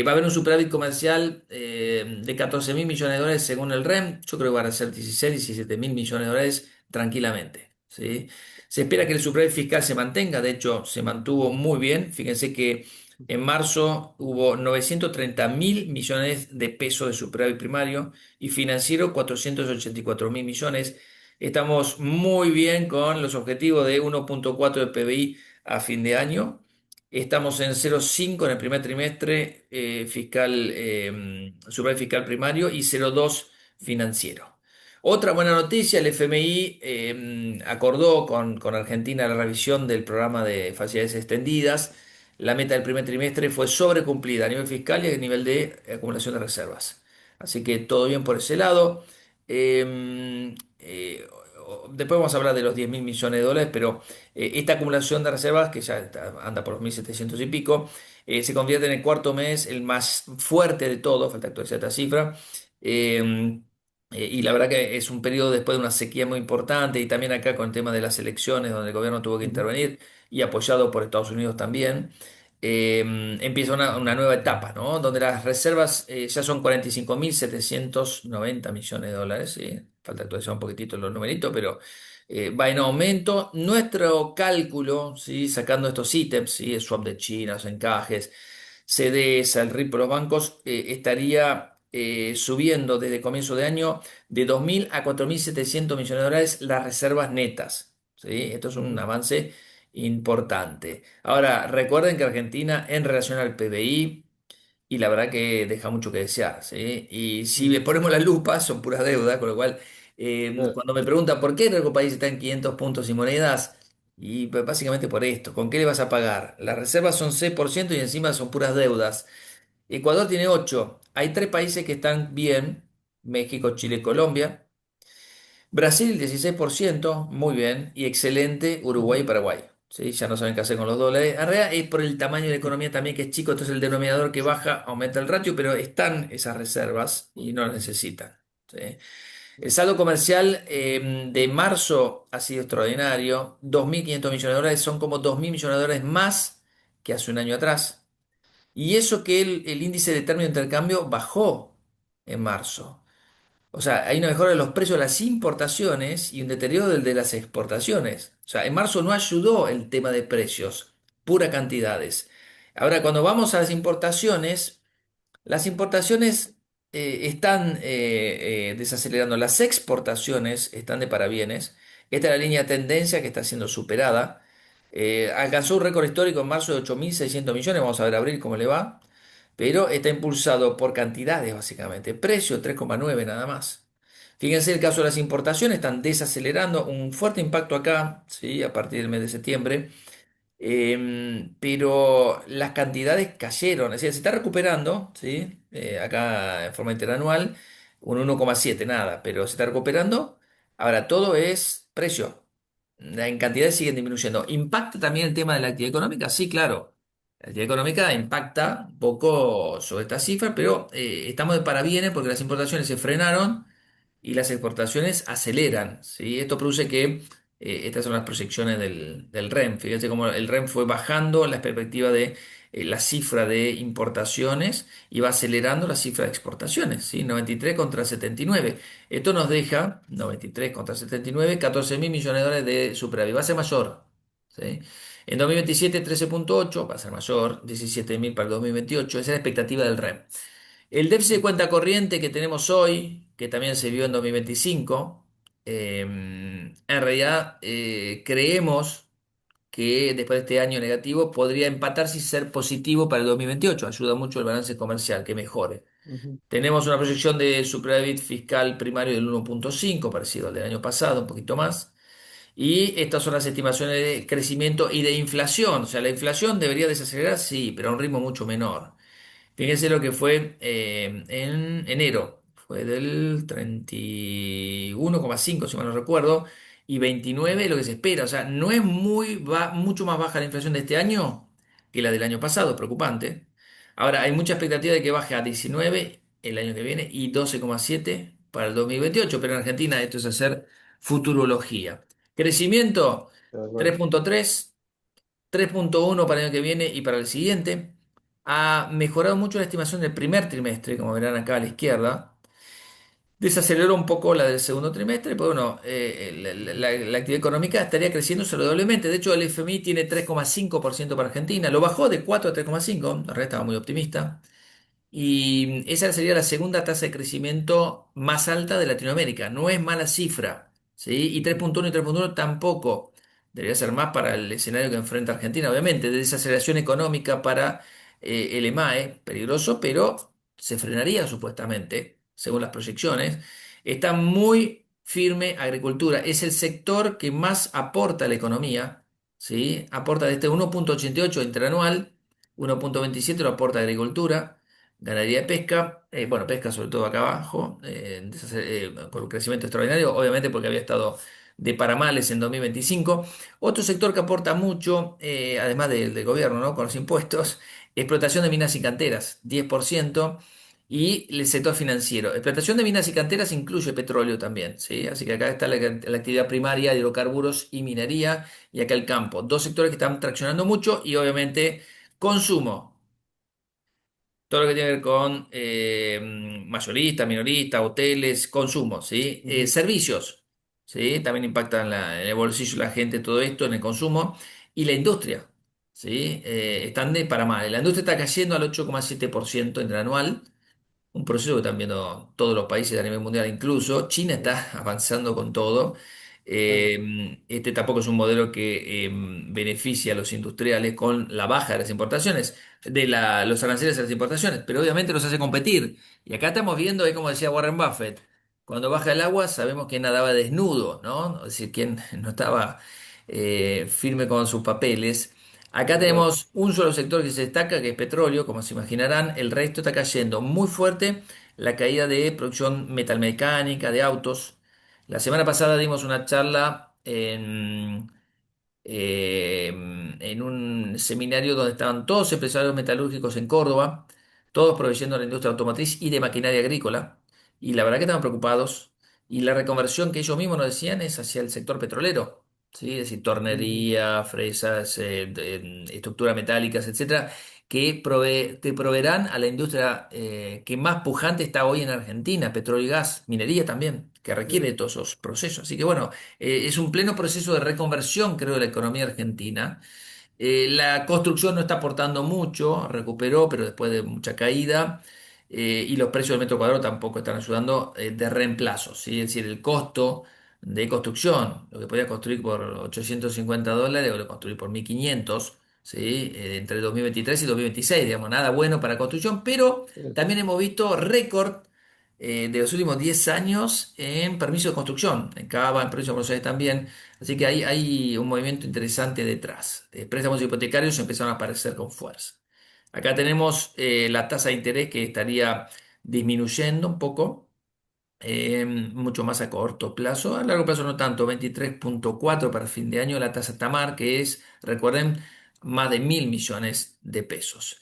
Va a haber un superávit comercial de 14 mil millones de dólares según el REM. Yo creo que van a ser 16, 17 mil millones de dólares tranquilamente. ¿Sí? Se espera que el superávit fiscal se mantenga, de hecho se mantuvo muy bien. Fíjense que en marzo hubo 930 mil millones de pesos de superávit primario y financiero 484 mil millones. Estamos muy bien con los objetivos de 1,4 de PBI a fin de año. Estamos en 0,5 en el primer trimestre fiscal, superávit fiscal primario y 0,2 financiero. Otra buena noticia, el FMI acordó con Argentina la revisión del programa de facilidades extendidas. La meta del primer trimestre fue sobrecumplida a nivel fiscal y a nivel de acumulación de reservas. Así que todo bien por ese lado. Después vamos a hablar de los 10 mil millones de dólares, pero esta acumulación de reservas, que ya anda por los 1.700 y pico, se convierte en el cuarto mes el más fuerte de todo, falta actualizar esta cifra. Eh, y la verdad que es un periodo después de una sequía muy importante y también acá con el tema de las elecciones, donde el gobierno tuvo que Ujú, intervenir y apoyado por Estados Unidos también. Empieza una nueva etapa, ¿no? Donde las reservas ya son 45.790 millones de dólares. ¿Sí? Falta actualizar un poquitito los numeritos, pero va en aumento. Nuestro cálculo, ¿sí? Sacando estos ítems, ¿sí? El swap de China, los encajes, CDS, el RIP por los bancos, estaría subiendo desde comienzo de año de 2.000 a 4.700 millones de dólares las reservas netas. ¿Sí? Esto es un ujú, avance importante. Ahora, recuerden que Argentina en relación al PBI, y la verdad que deja mucho que desear, ¿sí? Y si le ujú. ponemos la lupa, son puras deudas, con lo cual, Claro. cuando me preguntan por qué el Banco País está en 500 puntos y monedas, y pues, básicamente por esto, ¿con qué le vas a pagar? Las reservas son 6% y encima son puras deudas. Ecuador tiene 8. Hay tres países que están bien, México, Chile, Colombia. Brasil 16%, muy bien, y excelente Uruguay y Ujú, Paraguay. ¿Sí? Ya no saben qué hacer con los dólares. En realidad es por el tamaño de la economía también que es chico, entonces el denominador que baja aumenta el ratio, pero están esas reservas y no las necesitan. ¿Sí? El saldo comercial de marzo ha sido extraordinario. 2.500 millones de dólares son como 2.000 millones de dólares más que hace un año atrás. Y eso que el índice de término de intercambio bajó en marzo. O sea, hay una mejora de los precios de las importaciones y un deterioro del de las exportaciones. O sea, en marzo no ayudó el tema de precios, pura cantidades. Ahora, cuando vamos a las importaciones están desacelerando, las exportaciones están de parabienes. Esta es la línea de tendencia que está siendo superada. Alcanzó un récord histórico en marzo de 8.600 millones, vamos a ver abril cómo le va, pero está impulsado por cantidades básicamente. Precio 3,9 nada más. Fíjense el caso de las importaciones, están desacelerando, un fuerte impacto acá, ¿sí? A partir del mes de septiembre. Pero las cantidades cayeron, es decir, se está recuperando, ¿sí? Acá en forma interanual, un 1,7 nada, pero se está recuperando. Ahora, todo es precio. En cantidades siguen disminuyendo. ¿Impacta también el tema de la actividad económica? Sí, claro. La actividad económica impacta un poco sobre esta cifra, pero estamos de parabienes porque las importaciones se frenaron y las exportaciones aceleran, ¿sí? Esto produce que estas son las proyecciones del REM. Fíjense cómo el REM fue bajando la perspectiva de la cifra de importaciones y va acelerando la cifra de exportaciones, ¿sí? 93 contra 79. Esto nos deja 93 contra 79, 14 mil millones de dólares de superávit. Va a ser mayor, ¿sí? En 2027, 13,8, va a ser mayor, 17 mil para el 2028. Esa es la expectativa del REM. El déficit de cuenta corriente que tenemos hoy, que también se vio en 2025, en realidad creemos que después de este año negativo podría empatarse y ser positivo para el 2028. Ayuda mucho el balance comercial, que mejore. ujú, Tenemos una proyección de superávit fiscal primario del 1,5, parecido al del año pasado, un poquito más. Y estas son las estimaciones de crecimiento y de inflación. O sea, la inflación debería desacelerar, sí, pero a un ritmo mucho menor. Fíjense lo que fue en enero. Fue del 31,5 si mal no recuerdo, y 29 lo que se espera. O sea, no es mucho más baja la inflación de este año que la del año pasado, preocupante. Ahora, hay mucha expectativa de que baje a 19 el año que viene y 12,7 para el 2028, pero en Argentina esto es hacer futurología. Crecimiento de acuerdo. 3,3. 3,1 para el año que viene y para el siguiente. Ha mejorado mucho la estimación del primer trimestre, como verán acá a la izquierda. Desaceleró un poco la del segundo trimestre, pero bueno, la actividad económica estaría creciendo saludablemente. De hecho, el FMI tiene 3,5% para Argentina, lo bajó de 4 a 3,5, la red estaba muy optimista. Y esa sería la segunda tasa de crecimiento más alta de Latinoamérica. No es mala cifra, ¿sí? Y 3,1 y 3,1 tampoco. Debería ser más para el escenario que enfrenta Argentina, obviamente. De desaceleración económica para el EMAE, peligroso, pero se frenaría supuestamente, según las proyecciones. Está muy firme agricultura. Es el sector que más aporta a la economía, ¿sí? Aporta desde 1,88 interanual, 1,27 lo aporta agricultura. Ganadería de pesca, bueno, pesca sobre todo acá abajo, con un crecimiento extraordinario, obviamente porque había estado de paramales en 2025. Otro sector que aporta mucho, además del gobierno, ¿no? Con los impuestos, explotación de minas y canteras, 10%, y el sector financiero. Explotación de minas y canteras incluye petróleo también, ¿sí? Así que acá está la actividad primaria, hidrocarburos y minería, y acá el campo. Dos sectores que están traccionando mucho y obviamente consumo. Todo lo que tiene que ver con mayorista, minorista, hoteles, consumo, ¿sí? Ujú. Servicios, ¿sí? También impactan en el bolsillo de la gente todo esto, en el consumo. Y la industria, ¿sí? Están de para mal. La industria está cayendo al 8,7% interanual, un proceso que están viendo todos los países a nivel mundial, incluso China Sí, está avanzando con todo. claro. Este tampoco es un modelo que beneficia a los industriales con la baja de las importaciones, los aranceles a las importaciones, pero obviamente los hace competir. Y acá estamos viendo, como decía Warren Buffett, cuando baja el agua sabemos que nadaba desnudo, ¿no? Es decir, quien no estaba firme con sus papeles. Acá Tal cual. tenemos un solo sector que se destaca, que es petróleo, como se imaginarán, el resto está cayendo muy fuerte, la caída de producción metalmecánica, de autos. La semana pasada dimos una charla en un seminario donde estaban todos empresarios metalúrgicos en Córdoba, todos proveyendo a la industria automotriz y de maquinaria agrícola, y la verdad que estaban preocupados, y la reconversión que ellos mismos nos decían es hacia el sector petrolero, ¿sí? Es decir, Ujú. tornería, fresas, estructuras metálicas, etcétera, que te proveerán a la industria que más pujante está hoy en Argentina, petróleo y gas, minería también, que requiere de Sí, todos esos procesos. Así que bueno, es un pleno proceso de reconversión, creo, de la economía argentina. La construcción no está aportando mucho, recuperó, pero después de mucha caída. Y los precios del metro cuadrado tampoco están ayudando de reemplazo, ¿sí? Es decir, el costo de construcción, lo que podía construir por $850 o lo construir por 1.500, ¿sí? Entre 2023 y 2026, digamos, nada bueno para construcción, pero sí, también hemos visto récord de los últimos 10 años en permiso de construcción, en Cava, en provincia de Buenos Aires también. Así que hay un movimiento interesante detrás. Préstamos hipotecarios empezaron a aparecer con fuerza. Acá tenemos la tasa de interés que estaría disminuyendo un poco, mucho más a corto plazo. A largo plazo no tanto, 23,4 para fin de año la tasa Tamar, que es, recuerden, más de 1.000 millones de pesos.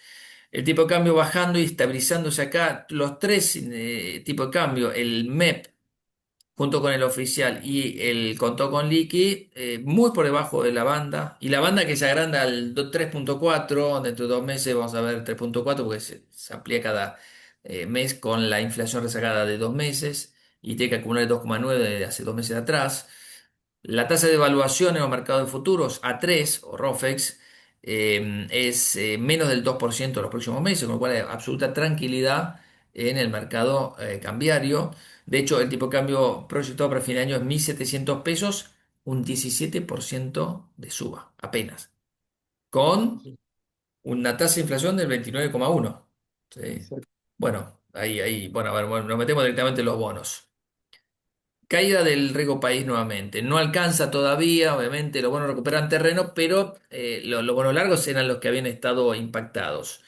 El tipo de cambio bajando y estabilizándose acá, los tres tipos de cambio, el MEP junto con el oficial y el contó con liqui, muy por debajo de la banda. Y la banda que se agranda al 3,4, dentro de 2 meses vamos a ver 3,4 porque se amplía cada mes con la inflación rezagada de 2 meses y tiene que acumular el 2,9 de hace 2 meses atrás. La tasa de evaluación en los mercados de futuros A3 o ROFEX es menos del 2% en los próximos meses, con lo cual hay absoluta tranquilidad en el mercado cambiario. De hecho, el tipo de cambio proyectado para fin de año es 1.700 pesos, un 17% de suba, apenas, con sí, una tasa de inflación del 29,1. ¿Sí? exacto. Bueno, bueno, a ver, bueno, nos metemos directamente en los bonos. Caída del riesgo país nuevamente. No alcanza todavía, obviamente, los bonos recuperan terreno, pero los bonos largos eran los que habían estado impactados.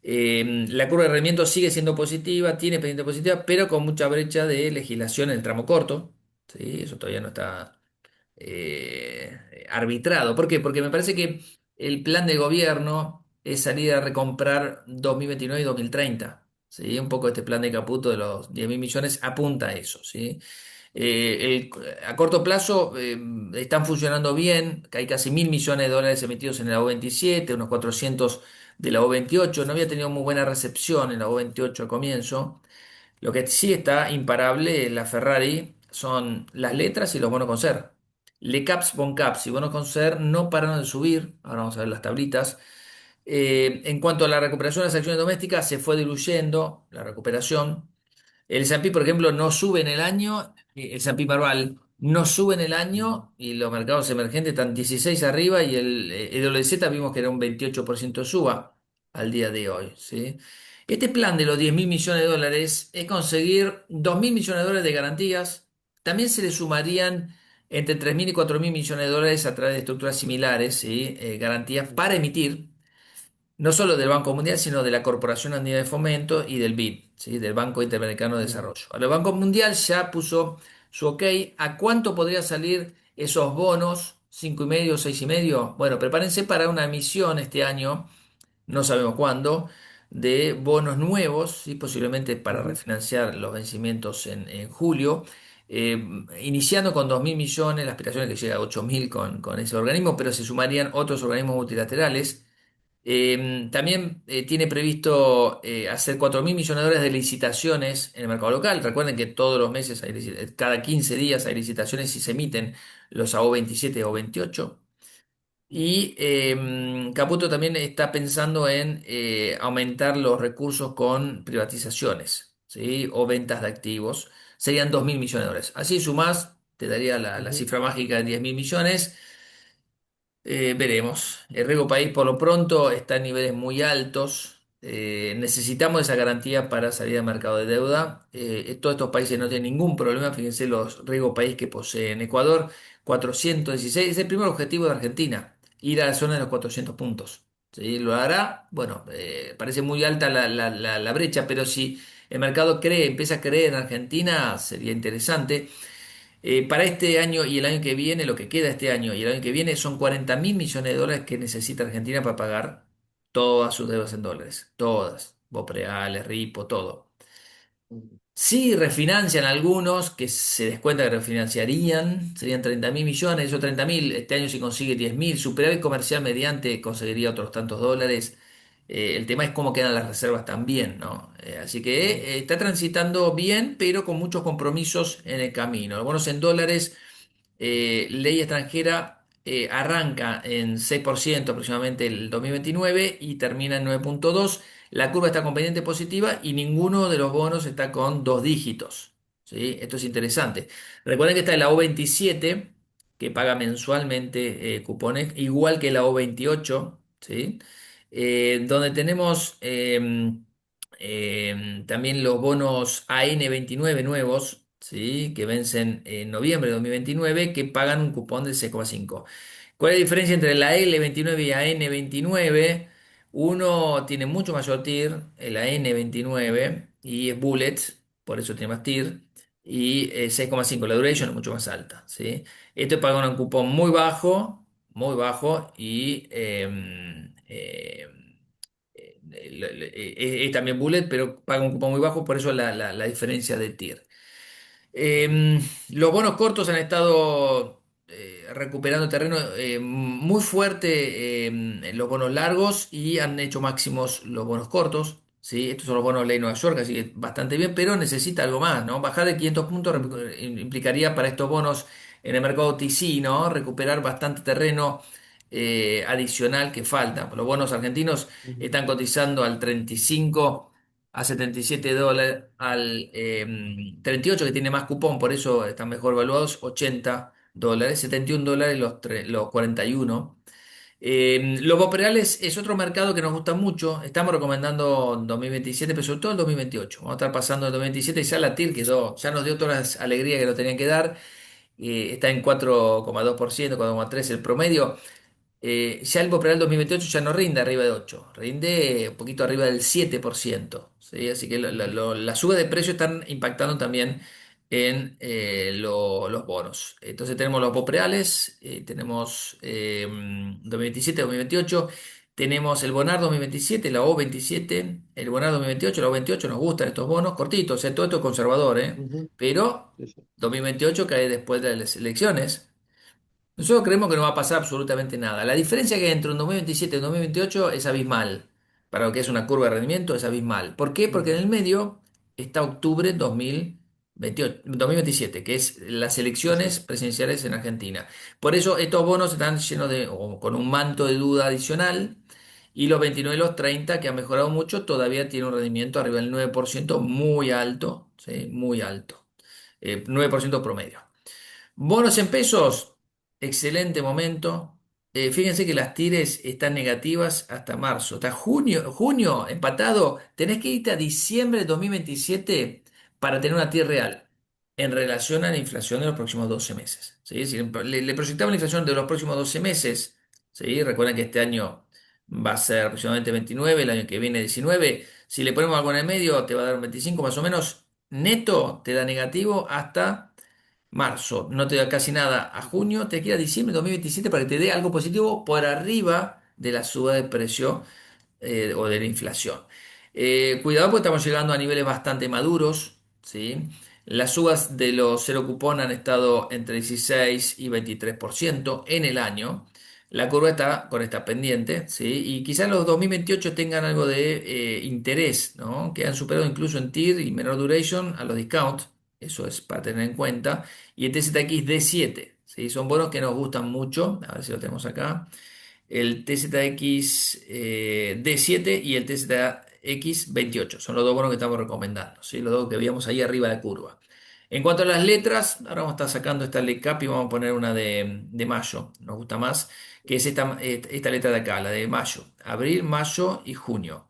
La curva de rendimiento sigue siendo positiva, tiene pendiente positiva, pero con mucha brecha de legislación en el tramo corto. ¿Sí? Eso todavía no está arbitrado. ¿Por qué? Porque me parece que el plan de gobierno es salir a recomprar 2029 y 2030. ¿Sí? Un poco este plan de Caputo de los 10.000 millones apunta a eso. ¿Sí? A corto plazo están funcionando bien, hay casi 1.000 millones de dólares emitidos en la O27, unos 400 de la O28. No había tenido muy buena recepción en la O28 al comienzo. Lo que sí está imparable en la Ferrari son las letras y los bonos con ser. Le Caps, Bon Caps y bonos con ser no pararon de subir. Ahora vamos a ver las tablitas. En cuanto a la recuperación de las acciones domésticas, se fue diluyendo la recuperación. El S&P, por ejemplo, no sube en el año, el S&P Merval no sube en el año y los mercados emergentes están 16 arriba y el EWZ vimos que era un 28% de suba al día de hoy, ¿sí? Este plan de los 10.000 millones de dólares es conseguir 2.000 millones de dólares de garantías. También se le sumarían entre 3.000 y 4.000 millones de dólares a través de estructuras similares, ¿sí? Garantías para emitir no solo del Banco Mundial, sino de la Corporación Andina de Fomento y del BID, ¿sí? Del Banco Interamericano de Desarrollo. Ahora, el Banco Mundial ya puso su ok a cuánto podría salir esos bonos, 5,5, 6,5. Bueno, prepárense para una emisión este año, no sabemos cuándo, de bonos nuevos, ¿sí? Posiblemente para refinanciar los vencimientos en julio. eh, Iniciando con 2.000 millones, la aspiración es que llegue a 8.000 con ese organismo, pero se sumarían otros organismos multilaterales. También tiene previsto hacer 4.000 millones de dólares de licitaciones en el mercado local. Recuerden que todos los meses, cada 15 días hay licitaciones y se emiten los AO27 o 28. Y Caputo también está pensando en aumentar los recursos con privatizaciones, ¿sí? O ventas de activos. Serían 2.000 millones de dólares. Así sumás, te daría la Ujú, cifra mágica de 10.000 millones. Veremos. El riesgo país por lo pronto está en niveles muy altos. Necesitamos esa garantía para salir al mercado de deuda. Todos estos países no tienen ningún problema. Fíjense los riesgos país que poseen. Ecuador, 416. Es el primer objetivo de Argentina, ir a la zona de los 400 puntos. ¿Sí? Lo hará. Bueno, parece muy alta la brecha, pero si el mercado empieza a creer en Argentina, sería interesante. Para este año y el año que viene, lo que queda este año y el año que viene son 40.000 millones de dólares que necesita Argentina para pagar todas sus deudas en dólares. Todas. Bopreales, Ripo, todo. ujú, Sí, refinancian algunos que se descuenta que refinanciarían, serían 30.000 millones, esos 30.000, este año si consigue 10.000, superávit comercial mediante conseguiría otros tantos dólares. El tema es cómo quedan las reservas también, ¿no? Así que ujú, está transitando bien, pero con muchos compromisos en el camino. Los bonos en dólares, ley extranjera, arranca en 6% aproximadamente el 2029 y termina en 9,2. La curva está con pendiente positiva y ninguno de los bonos está con dos dígitos, ¿sí? Esto es interesante. Recuerden que está la O27, que paga mensualmente cupones, igual que la O28, ¿sí? Donde tenemos también los bonos AN29 nuevos, ¿sí? Que vencen en noviembre de 2029, que pagan un cupón del 6,5. ¿Cuál es la diferencia entre la L29 y la N29? Uno tiene mucho mayor TIR, el AN29, y es bullet, por eso tiene más TIR, y 6,5, la duration es mucho más alta, ¿sí? Esto paga un cupón muy bajo, y es también bullet, pero paga un cupón muy bajo, por eso la diferencia de TIR. Los bonos cortos han estado recuperando terreno muy fuerte en los bonos largos y han hecho máximos los bonos cortos. ¿Sí? Estos son los bonos ley Nueva York, así que bastante bien, pero necesita algo más, ¿no? Bajar de 500 puntos implicaría para estos bonos en el mercado OTC, ¿no? Recuperar bastante terreno adicional que falta. Los bonos argentinos ujú, están cotizando al 35 a 77 dólares, al 38 que tiene más cupón, por eso están mejor evaluados, 80 dólares, 71 dólares los 41. Los Bopreales es otro mercado que nos gusta mucho, estamos recomendando en 2027, pero sobre todo el 2028. Vamos a estar pasando el 2027 y ya la TIR quedó, ya nos dio todas las alegrías que nos tenían que dar. Está en 4,2%, 4,3% el promedio. Ya el Bopreal 2028 ya no rinde arriba de 8, rinde un poquito arriba del 7%, ¿sí? Así que ujú, la suba de precios están impactando también en los bonos. Entonces tenemos los Bopreales, tenemos 2027, 2028. Tenemos el Bonar 2027, la O27, el Bonar 2028, la O28, nos gustan estos bonos cortitos, o sea, todo esto es conservador, ¿eh? Ujú. Pero Sí, sí. 2028 cae después de las elecciones. Nosotros creemos que no va a pasar absolutamente nada. La diferencia que hay entre un 2027 y un 2028 es abismal. Para lo que es una curva de rendimiento es abismal. ¿Por qué? Porque en Ujú. el medio está octubre 2028, 2027, que es las Sí, sí. elecciones presidenciales en Argentina. Por eso estos bonos están llenos de, o con un manto de duda adicional. Y los 29 y los 30, que han mejorado mucho, todavía tienen un rendimiento arriba del 9%, muy alto, ¿sí? Muy alto. 9% promedio. Bonos en pesos, excelente momento. Fíjense que las tires están negativas hasta marzo. Hasta junio empatado. Tenés que irte a diciembre de 2027 para tener una TIR real en relación a la inflación de los próximos 12 meses. ¿Sí? Si le proyectamos la inflación de los próximos 12 meses. ¿Sí? Recuerden que este año va a ser aproximadamente 29, el año que viene 19. Si le ponemos algo en el medio, te va a dar un 25 más o menos. Neto te da negativo hasta marzo, no te da casi nada a Ujú. junio, te queda diciembre de 2027 para que te dé algo positivo por arriba de la suba de precio o de la inflación. Cuidado porque estamos llegando a niveles bastante maduros, ¿sí? Las subas de los cero cupón han estado entre 16 y 23% en el año. La curva está con esta pendiente, ¿sí? Y quizás los 2028 tengan algo de interés, ¿no? Que han superado incluso en TIR y menor duration a los discount. Eso es para tener en cuenta. Y el TZX D7, ¿sí? Son bonos que nos gustan mucho. A ver si lo tenemos acá. El TZX D7 y el TZX 28. Son los dos bonos que estamos recomendando, ¿sí? Los dos que veíamos ahí arriba de la curva. En cuanto a las letras, ahora vamos a estar sacando esta LECAP y vamos a poner una de mayo. Nos gusta más, que es esta letra de acá, la de mayo. Abril, mayo y junio.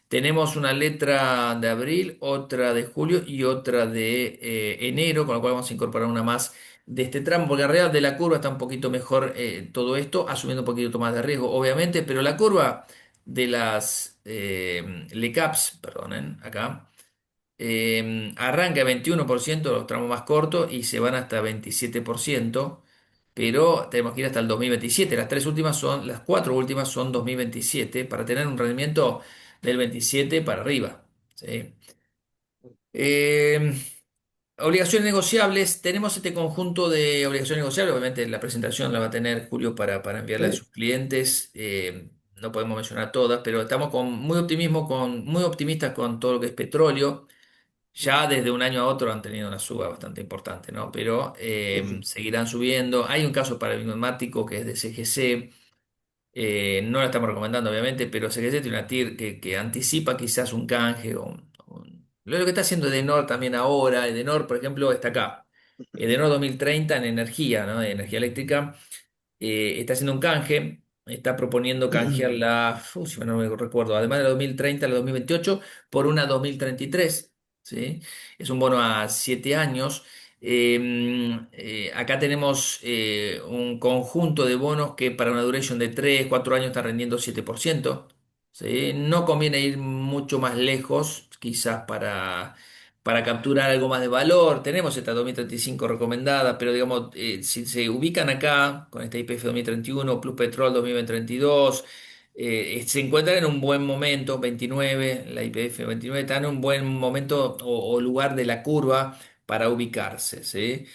Tenemos una letra de abril, otra de julio y otra de enero, con la cual vamos a incorporar una más de este tramo, porque en realidad de la curva está un poquito mejor todo esto, asumiendo un poquito más de riesgo, obviamente, pero la curva de las LECAPs, perdonen, acá, arranca 21% los tramos más cortos y se van hasta 27%. Pero tenemos que ir hasta el 2027. Las cuatro últimas son 2027 para tener un rendimiento del 27 para arriba. ¿Sí? Eh, Obligaciones negociables. Tenemos este conjunto de obligaciones negociables. Obviamente la presentación la va a tener Julio para enviarle a Sí. sus clientes. No podemos mencionar todas, pero estamos con muy optimismo, muy optimistas con todo lo que es petróleo. Ya desde un año a otro han tenido una suba bastante importante, ¿no? Pero Sí, sí. seguirán subiendo. Hay un caso paradigmático que es de CGC. No la estamos recomendando, obviamente, pero CGC tiene una TIR que anticipa quizás un canje. Lo que está haciendo Edenor también ahora. Edenor, por ejemplo, está acá. Edenor 2030 en energía, ¿no? De energía eléctrica está haciendo un canje, está proponiendo canjearla, si no me recuerdo, además de la 2030, la 2028, por una 2033, ¿sí? Es un bono a 7 años. Acá tenemos un conjunto de bonos que para una duration de 3 4 años está rendiendo 7%, ¿sí? No conviene ir mucho más lejos, quizás para capturar algo más de valor. Tenemos esta 2035 recomendada, pero digamos, si se ubican acá con esta YPF 2031, Plus Petrol 2032, se encuentran en un buen momento, 29, la YPF 29 está en un buen momento o lugar de la curva para ubicarse, ¿sí?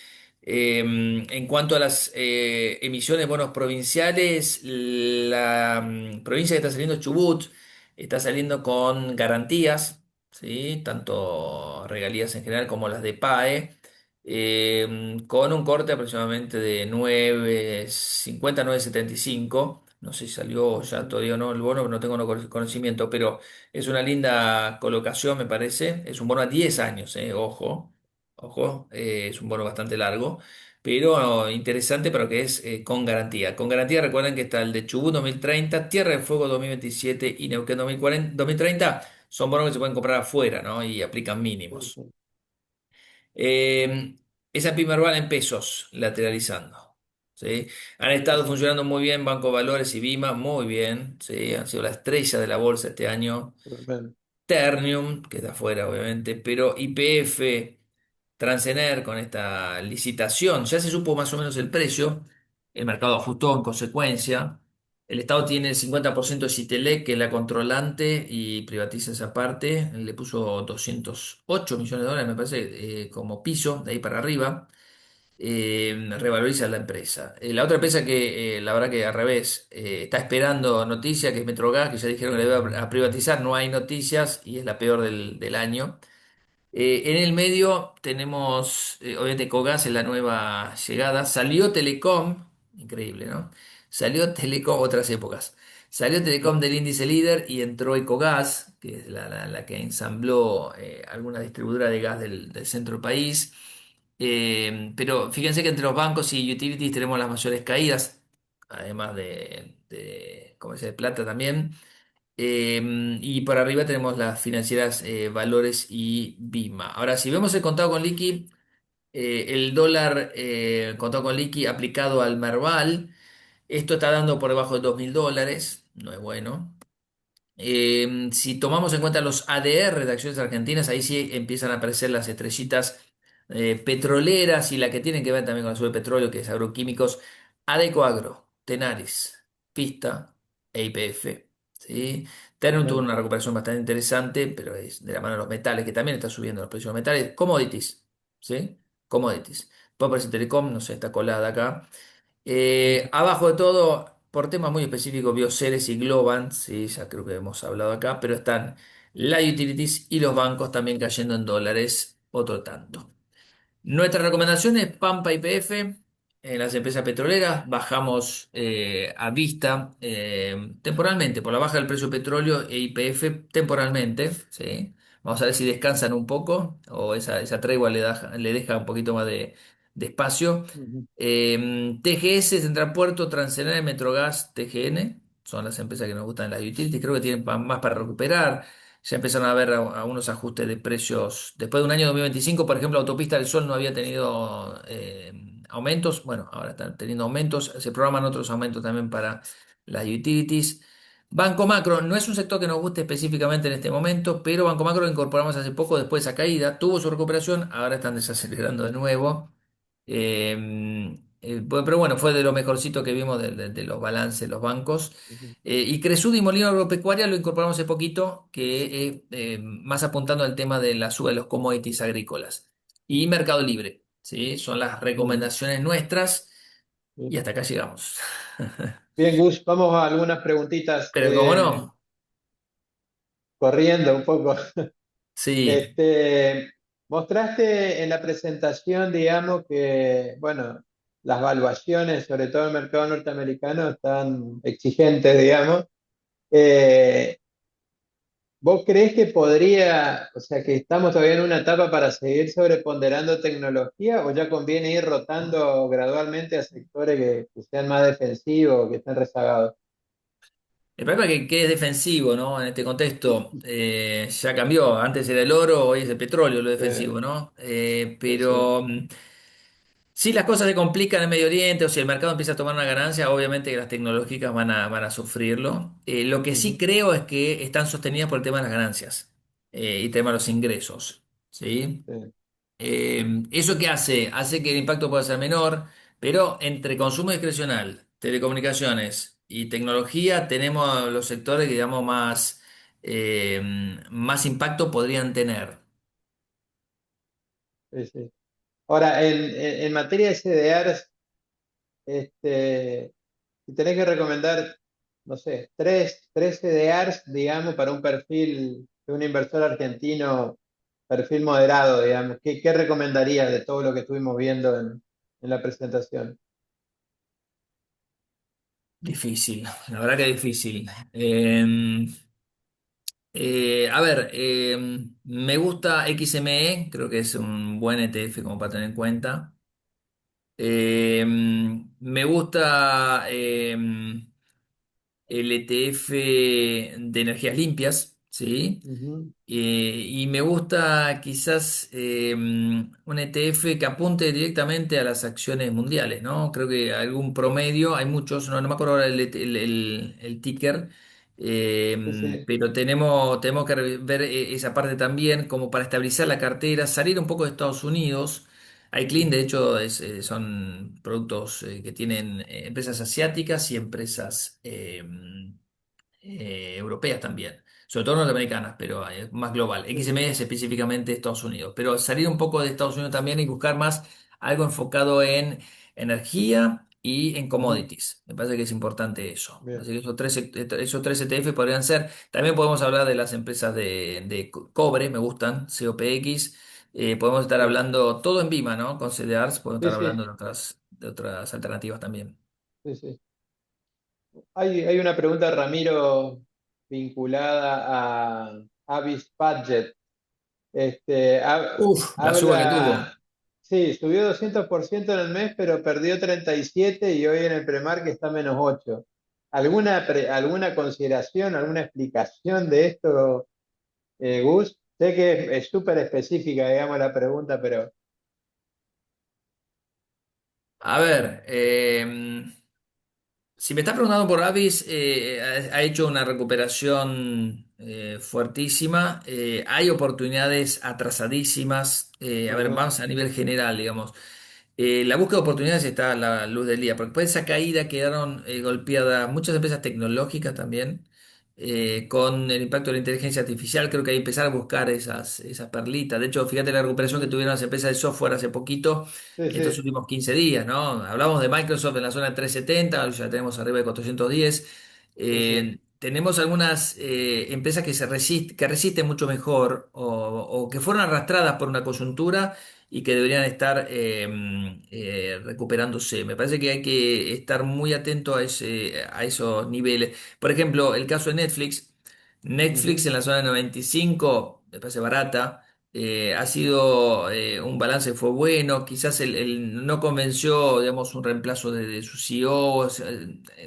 En cuanto a las emisiones de bonos provinciales, la provincia que está saliendo es Chubut, está saliendo con garantías, ¿sí? Tanto regalías en general como las de PAE, con un corte aproximadamente de 9,50 9,75. No sé si salió ya Ujú. todavía o no el bono, no tengo conocimiento, pero es una linda colocación, me parece. Es un bono a 10 años, ojo, ojo, es un bono bastante largo. Pero interesante, pero que es con garantía. Con garantía, recuerden que está el de Chubut 2030, Tierra del Fuego 2027 y Neuquén 2040, 2030. Son bonos que se pueden comprar afuera, ¿no? Y aplican Sí, mínimos. sí. Eh, S&P Merval en pesos, lateralizando. ¿Sí? Han Sí, estado sí. funcionando muy bien Banco Valores y Bima, muy bien. ¿Sí? Han sido la estrella de la bolsa este año. Tremendo. Ternium, que está afuera, obviamente, pero YPF, Transener, con esta licitación, ya se supo más o menos el precio. El mercado ajustó en consecuencia. El Estado tiene el 50% de Citelec, que es la controlante, y privatiza esa parte. Le puso 208 millones de dólares, me parece, como piso, de ahí para arriba. Revaloriza la empresa. La otra empresa que, la verdad que al revés, está esperando noticias, que es Metrogas, que ya dijeron que le va a privatizar, no hay noticias y es la peor del año. En el medio tenemos, obviamente, Cogás es la nueva llegada. Salió Telecom, increíble, ¿no? Salió Telecom, otras épocas. Salió Telecom del índice líder y entró Ecogás, que es la que ensambló alguna distribuidora de gas del centro del país. Pero fíjense que entre los bancos y utilities tenemos las mayores caídas, además de Comercio de Plata también. Y por arriba tenemos las financieras Valores y Bima. Ahora, si vemos el contado con liqui, el dólar contado con liqui aplicado al Merval, esto está dando por debajo de $2.000, no es bueno. Si tomamos en cuenta los ADR de acciones argentinas, ahí sí empiezan a aparecer las estrellitas petroleras y la que tienen que ver también con el sur de petróleo, que es agroquímicos, Adecoagro, Tenaris, Pista e YPF. ¿Sí? Ternium tuvo Bien. una recuperación bastante interesante, pero es de la mano de los metales, que también está subiendo los precios de los metales. Commodities, ¿sí? Commodities. Después aparece Telecom, no sé, está colada acá. Abajo de todo, por temas muy específicos, Bioceres y Globant, sí, ya creo que hemos hablado acá, pero están la utilities y los bancos también cayendo en dólares, otro tanto. Nuestra recomendación es Pampa YPF. En las empresas petroleras bajamos a vista temporalmente por la baja del precio del petróleo e YPF temporalmente. ¿Sí? Vamos a ver si descansan un poco o esa tregua le deja un poquito más de espacio. Ujú, TGS, Central Puerto, Transenergia, Metrogas, TGN son las empresas que nos gustan las utilities. Creo que tienen más para recuperar. Ya empezaron a haber a unos ajustes de precios. Después de un año 2025, por ejemplo, Autopista del Sol no había tenido aumentos. Bueno, ahora están teniendo aumentos. Se programan otros aumentos también para las utilities. Banco Macro no es un sector que nos guste específicamente en este momento, pero Banco Macro lo incorporamos hace poco después de esa caída. Tuvo su recuperación, ahora están desacelerando de nuevo. Pero bueno, fue de lo mejorcito que vimos de los balances de los bancos. ujú, Y Cresud y Molino Agropecuaria lo incorporamos hace poquito, que más apuntando al tema de la suba de los commodities agrícolas. Y Mercado Libre, ¿sí? Son las ujú, recomendaciones nuestras y bien. hasta acá llegamos. Bien, Gus, vamos a algunas preguntitas Pero cómo no, corriendo un poco. sí. Este, mostraste en la presentación, digamos, que, bueno, las valuaciones, sobre todo en el mercado norteamericano, están exigentes, digamos. Eh, ¿Vos creés que podría, o sea, que estamos todavía en una etapa para seguir sobreponderando tecnología o ya conviene ir rotando gradualmente a sectores que sean más defensivos, que estén rezagados? El problema es que es defensivo, ¿no? En este contexto ya cambió. Antes era el oro, hoy es el petróleo lo Eh, defensivo, ¿no? sí. Pero si las cosas se complican en Medio Oriente o si el mercado empieza a tomar una ganancia, obviamente que las tecnológicas van a sufrirlo. Lo que sí Ujú, creo es que están sostenidas por el tema de las ganancias y el tema de los ingresos, ¿sí? sí. ¿Eso qué hace? Hace que el impacto pueda ser menor, pero entre consumo discrecional, telecomunicaciones y tecnología tenemos los sectores que, digamos, eh, más impacto podrían tener. Sí, sí. Ahora, en materia de CDRs, este, si tenés que recomendar, no sé, tres CDRs, digamos, para un perfil de un inversor argentino, perfil moderado, digamos, ¿qué recomendarías de todo lo que estuvimos viendo en la presentación? Difícil, la verdad que difícil. A ver, me gusta XME, creo que es un buen ETF como para tener en cuenta. Me gusta el ETF de energías limpias, ¿sí? Ujú, Y me gusta quizás un ETF que apunte directamente a las acciones mundiales, ¿no? Creo que algún promedio, hay muchos, no me acuerdo ahora el ticker, sí, sí, pero tenemos que ver esa parte también como para estabilizar la cartera, salir un poco de Estados Unidos. iClean, de hecho, son productos que tienen empresas asiáticas y empresas europeas también, sobre todo norteamericanas, pero más global. Sí, XM sí, es específicamente de Estados Unidos, pero salir un poco de Estados Unidos también y buscar más algo enfocado en energía y en ujú, commodities. Me parece que es importante eso. bien, Así que esos tres ETF podrían ser. También podemos hablar de las empresas de cobre, me gustan, COPX. Podemos estar sí, hablando todo en Vima, ¿no? Con CDRs, podemos sí, estar sí, hablando de otras alternativas también. sí, sí. Hay una pregunta, Ramiro, vinculada a Avis Budget. Uf, la suba que tuvo. Habla, sí, subió 200% en el mes, pero perdió 37 y hoy en el premarket está -8. ¿Alguna consideración, alguna explicación de esto, Gus? Sé que es súper específica, digamos, la pregunta, pero A ver, si me estás preguntando por Avis, ha hecho una recuperación fuertísima. Hay oportunidades atrasadísimas. A ver, ajá, vamos a nivel general, digamos. La búsqueda de oportunidades está a la luz del día, porque después de esa caída quedaron golpeadas muchas empresas tecnológicas también, con el impacto de la inteligencia artificial. Creo que hay que empezar a buscar esas perlitas. De hecho, fíjate la recuperación que tuvieron las empresas de software hace poquito, sí, estos sí, últimos 15 días, ¿no? Hablamos de Microsoft en la zona de 370, ya tenemos arriba de 410. sí, sí, Tenemos algunas empresas que resisten mucho mejor o que fueron arrastradas por una coyuntura y que deberían estar recuperándose. Me parece que hay que estar muy atento a esos niveles. Por ejemplo, el caso de Netflix. ujú, Netflix en la zona de 95, me parece barata. Ha sido un balance que fue bueno, quizás no convenció, digamos, un reemplazo de su CEO,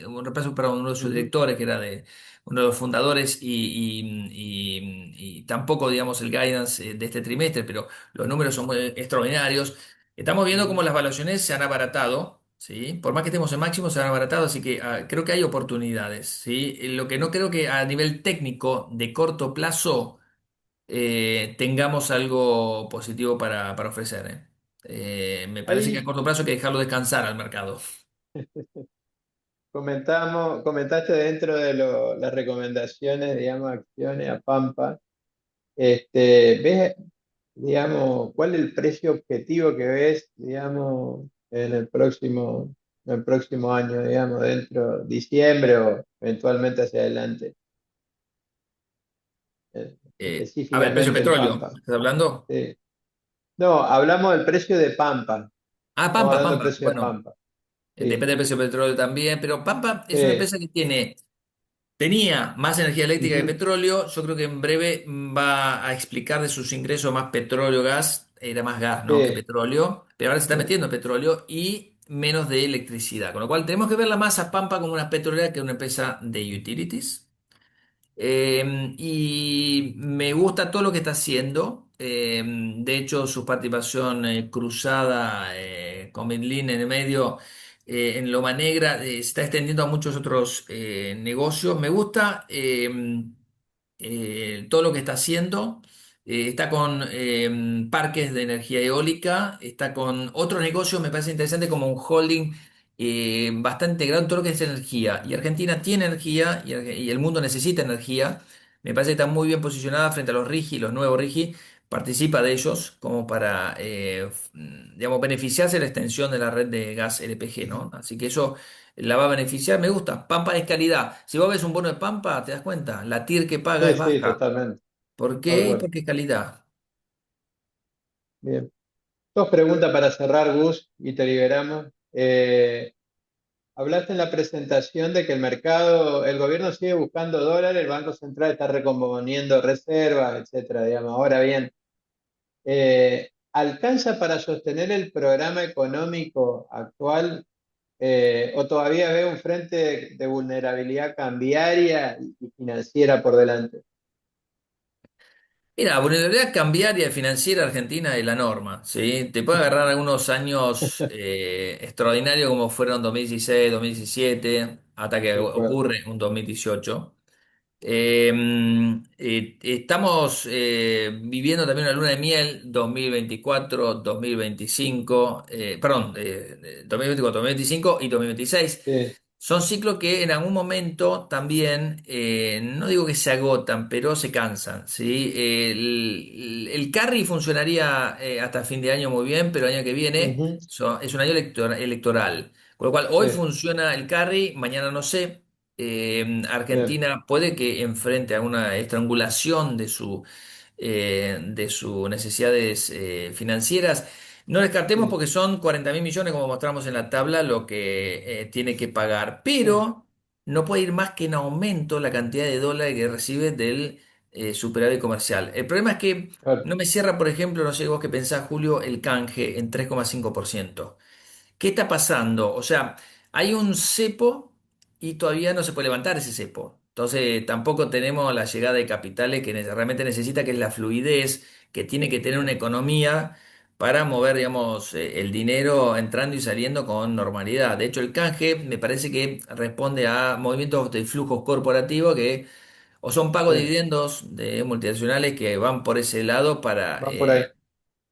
un reemplazo para uno de sus ujú, directores, que era de uno de los fundadores, y tampoco, digamos, el guidance de este trimestre, pero los números son muy extraordinarios. Estamos viendo cómo ujú. las valuaciones se han abaratado, ¿sí? Por más que estemos en máximo, se han abaratado, así que creo que hay oportunidades, ¿sí? Lo que no creo que a nivel técnico de corto plazo tengamos algo positivo para ofrecer, ¿eh? Me parece que a Ahí corto plazo hay que dejarlo descansar al mercado. comentaste dentro de las recomendaciones, digamos, acciones a Pampa. ¿Ves, digamos, cuál es el precio objetivo que ves, digamos, en el próximo año, digamos, dentro de diciembre o eventualmente hacia adelante, A ver, precio de específicamente en petróleo, Pampa? ¿estás hablando? Sí. No, hablamos del precio de Pampa. Ah, Estamos Pampa, hablando del Pampa. precio de Bueno, Pampa. depende Sí, del precio del petróleo también, pero Pampa es una sí. empresa que tenía más energía eléctrica que Ujú, petróleo. Yo creo que en breve va a explicar de sus ingresos más petróleo, gas. Era más gas, ¿no? Que sí, petróleo. Pero ahora se está sí. metiendo petróleo y menos de electricidad. Con lo cual tenemos que verla más a Pampa como una petrolera que una empresa de utilities. Y me gusta todo lo que está haciendo. De hecho, su participación cruzada con Midlin en el medio en Loma Negra se está extendiendo a muchos otros negocios. Me gusta todo lo que está haciendo. Está con parques de energía eólica, está con otros negocios, me parece interesante como un holding bastante integrado en todo lo que es energía. Y Argentina tiene energía y el mundo necesita energía. Me parece que está muy bien posicionada frente a los RIGI, los nuevos RIGI. Participa de ellos como para, digamos, beneficiarse de la extensión de la red de gas LPG, ¿no? Así que eso la va a beneficiar. Me gusta. Pampa es calidad. Si vos ves un bono de Pampa, te das cuenta, la TIR que paga Sí, es sí, baja. totalmente. ¿Por Tal qué? cual. Porque es calidad. Bien. Dos preguntas para cerrar, Gus, y te liberamos. Hablaste en la presentación de que el gobierno sigue buscando dólares, el Banco Central está recomponiendo reservas, etcétera, digamos. Ahora bien, ¿alcanza para sostener el programa económico actual o todavía ve un frente de vulnerabilidad cambiaria y financiera por delante? Mira, la vulnerabilidad cambiaria y financiera argentina es la norma, ¿sí? Te puede agarrar algunos años extraordinarios como fueron 2016, 2017, hasta que De acuerdo. ocurre un 2018. Estamos viviendo también una luna de miel 2024, 2025, perdón, 2024, 2025 y 2026. Sí, Son ciclos que en algún momento también, no digo que se agotan, pero se cansan, ¿sí? El carry funcionaría hasta fin de año muy bien, pero el año que viene ujú, es un año electoral. Con lo cual, hoy sí, funciona el carry, mañana no sé. bien, Argentina puede que enfrente a una estrangulación de sus necesidades financieras. No descartemos sí, porque son 40.000 millones, como mostramos en la tabla, lo que tiene que pagar, sí, pero no puede ir más que en aumento la cantidad de dólares que recibe del superávit comercial. El problema es que claro, no me cierra, por ejemplo, no sé vos qué pensás, Julio, el canje en 3,5%. ¿Qué está pasando? O sea, hay un cepo y todavía no se puede levantar ese cepo. Entonces, tampoco tenemos la llegada de capitales que realmente necesita, que es la fluidez que tiene que tener una bien, economía para mover, digamos, el dinero entrando y saliendo con normalidad. De hecho, el canje me parece que responde a movimientos de flujos corporativos que o son pagos de sí, dividendos de multinacionales que van por ese lado van por ahí,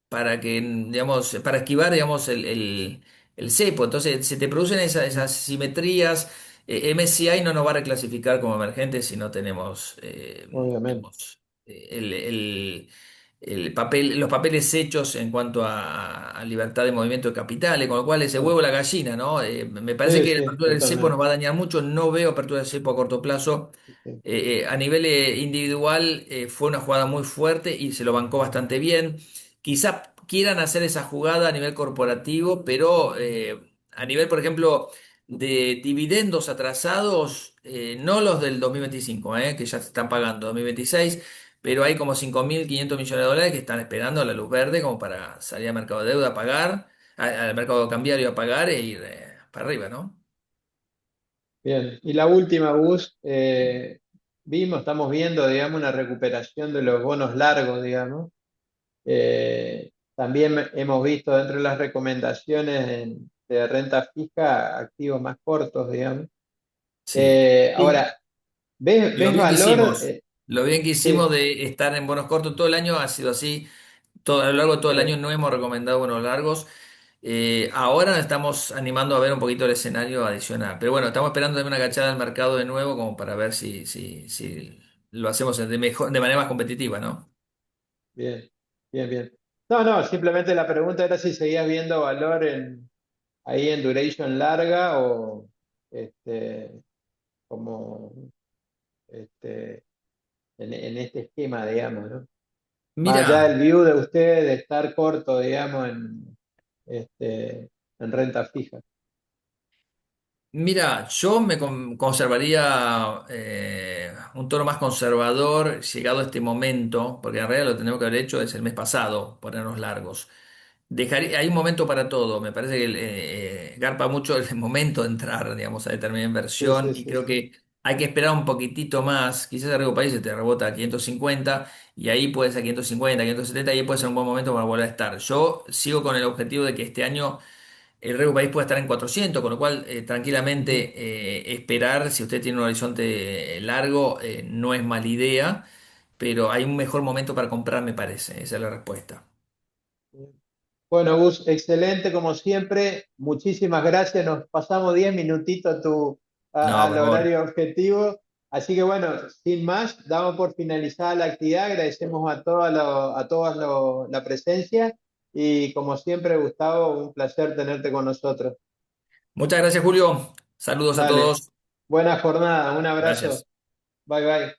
para que, digamos, para esquivar, digamos, el cepo. Entonces, se te producen mm, esas simetrías. MSCI no nos va a reclasificar como emergente si no tenemos, obviamente, digamos, el papel, los papeles hechos en cuanto a libertad de movimiento de capitales, con lo cual ese claro. huevo la gallina, ¿no? Me parece Sí, que la sí, apertura del cepo nos totalmente, va a dañar mucho. No veo apertura del cepo a corto plazo. sí, A nivel individual fue una jugada muy fuerte y se lo bancó bastante bien. Quizá quieran hacer esa jugada a nivel corporativo, pero a nivel, por ejemplo, de dividendos atrasados, no los del 2025, que ya se están pagando 2026, pero hay como 5.500 millones de dólares que están esperando a la luz verde como para salir al mercado de deuda a pagar, al mercado cambiario a pagar e ir para arriba, ¿no? bien. Y la última, Gus, estamos viendo, digamos, una recuperación de los bonos largos, digamos. También hemos visto dentro de las recomendaciones de renta fija activos más cortos, digamos. Sí. Sí. Ahora, ¿ves Lo bien que valor? hicimos, lo bien que hicimos Sí, de estar en bonos cortos todo el año ha sido así. A lo largo de todo el año sí, no hemos recomendado bonos largos. Ahora estamos animando a ver un poquito el escenario adicional. Pero bueno, estamos esperando también una cachada del mercado de nuevo como para ver si lo hacemos de manera más competitiva, ¿no? bien, bien, bien. No, no, simplemente la pregunta era si seguías viendo valor ahí en duration larga o este, como este, en este esquema, digamos, ¿no? Más allá Mira. del view de usted de estar corto, digamos, en renta fija. Mira, yo me conservaría un tono más conservador llegado a este momento, porque en realidad lo tenemos que haber hecho desde el mes pasado, ponernos largos. Hay un momento para todo. Me parece que garpa mucho el momento de entrar, digamos, a determinada Sí, inversión sí, y sí, creo sí. que hay que esperar un poquitito más. Quizás el riesgo país se te rebota a 550 y ahí puede ser 550, 570 y ahí puede ser un buen momento para volver a estar. Yo sigo con el objetivo de que este año el Regu País puede estar en 400, con lo cual Ujú. tranquilamente esperar, si usted tiene un horizonte largo, no es mala idea, pero hay un mejor momento para comprar, me parece. Esa es la respuesta. Bueno, Gus, excelente como siempre. Muchísimas gracias. Nos pasamos 10 minutitos No, al por favor. horario objetivo. Así que bueno, sin más, damos por finalizada la actividad. Agradecemos a todos la presencia y como siempre, Gustavo, un placer tenerte con nosotros. Muchas gracias, Julio. Saludos a Dale. todos. Buena jornada. Un abrazo. Gracias. Bye bye.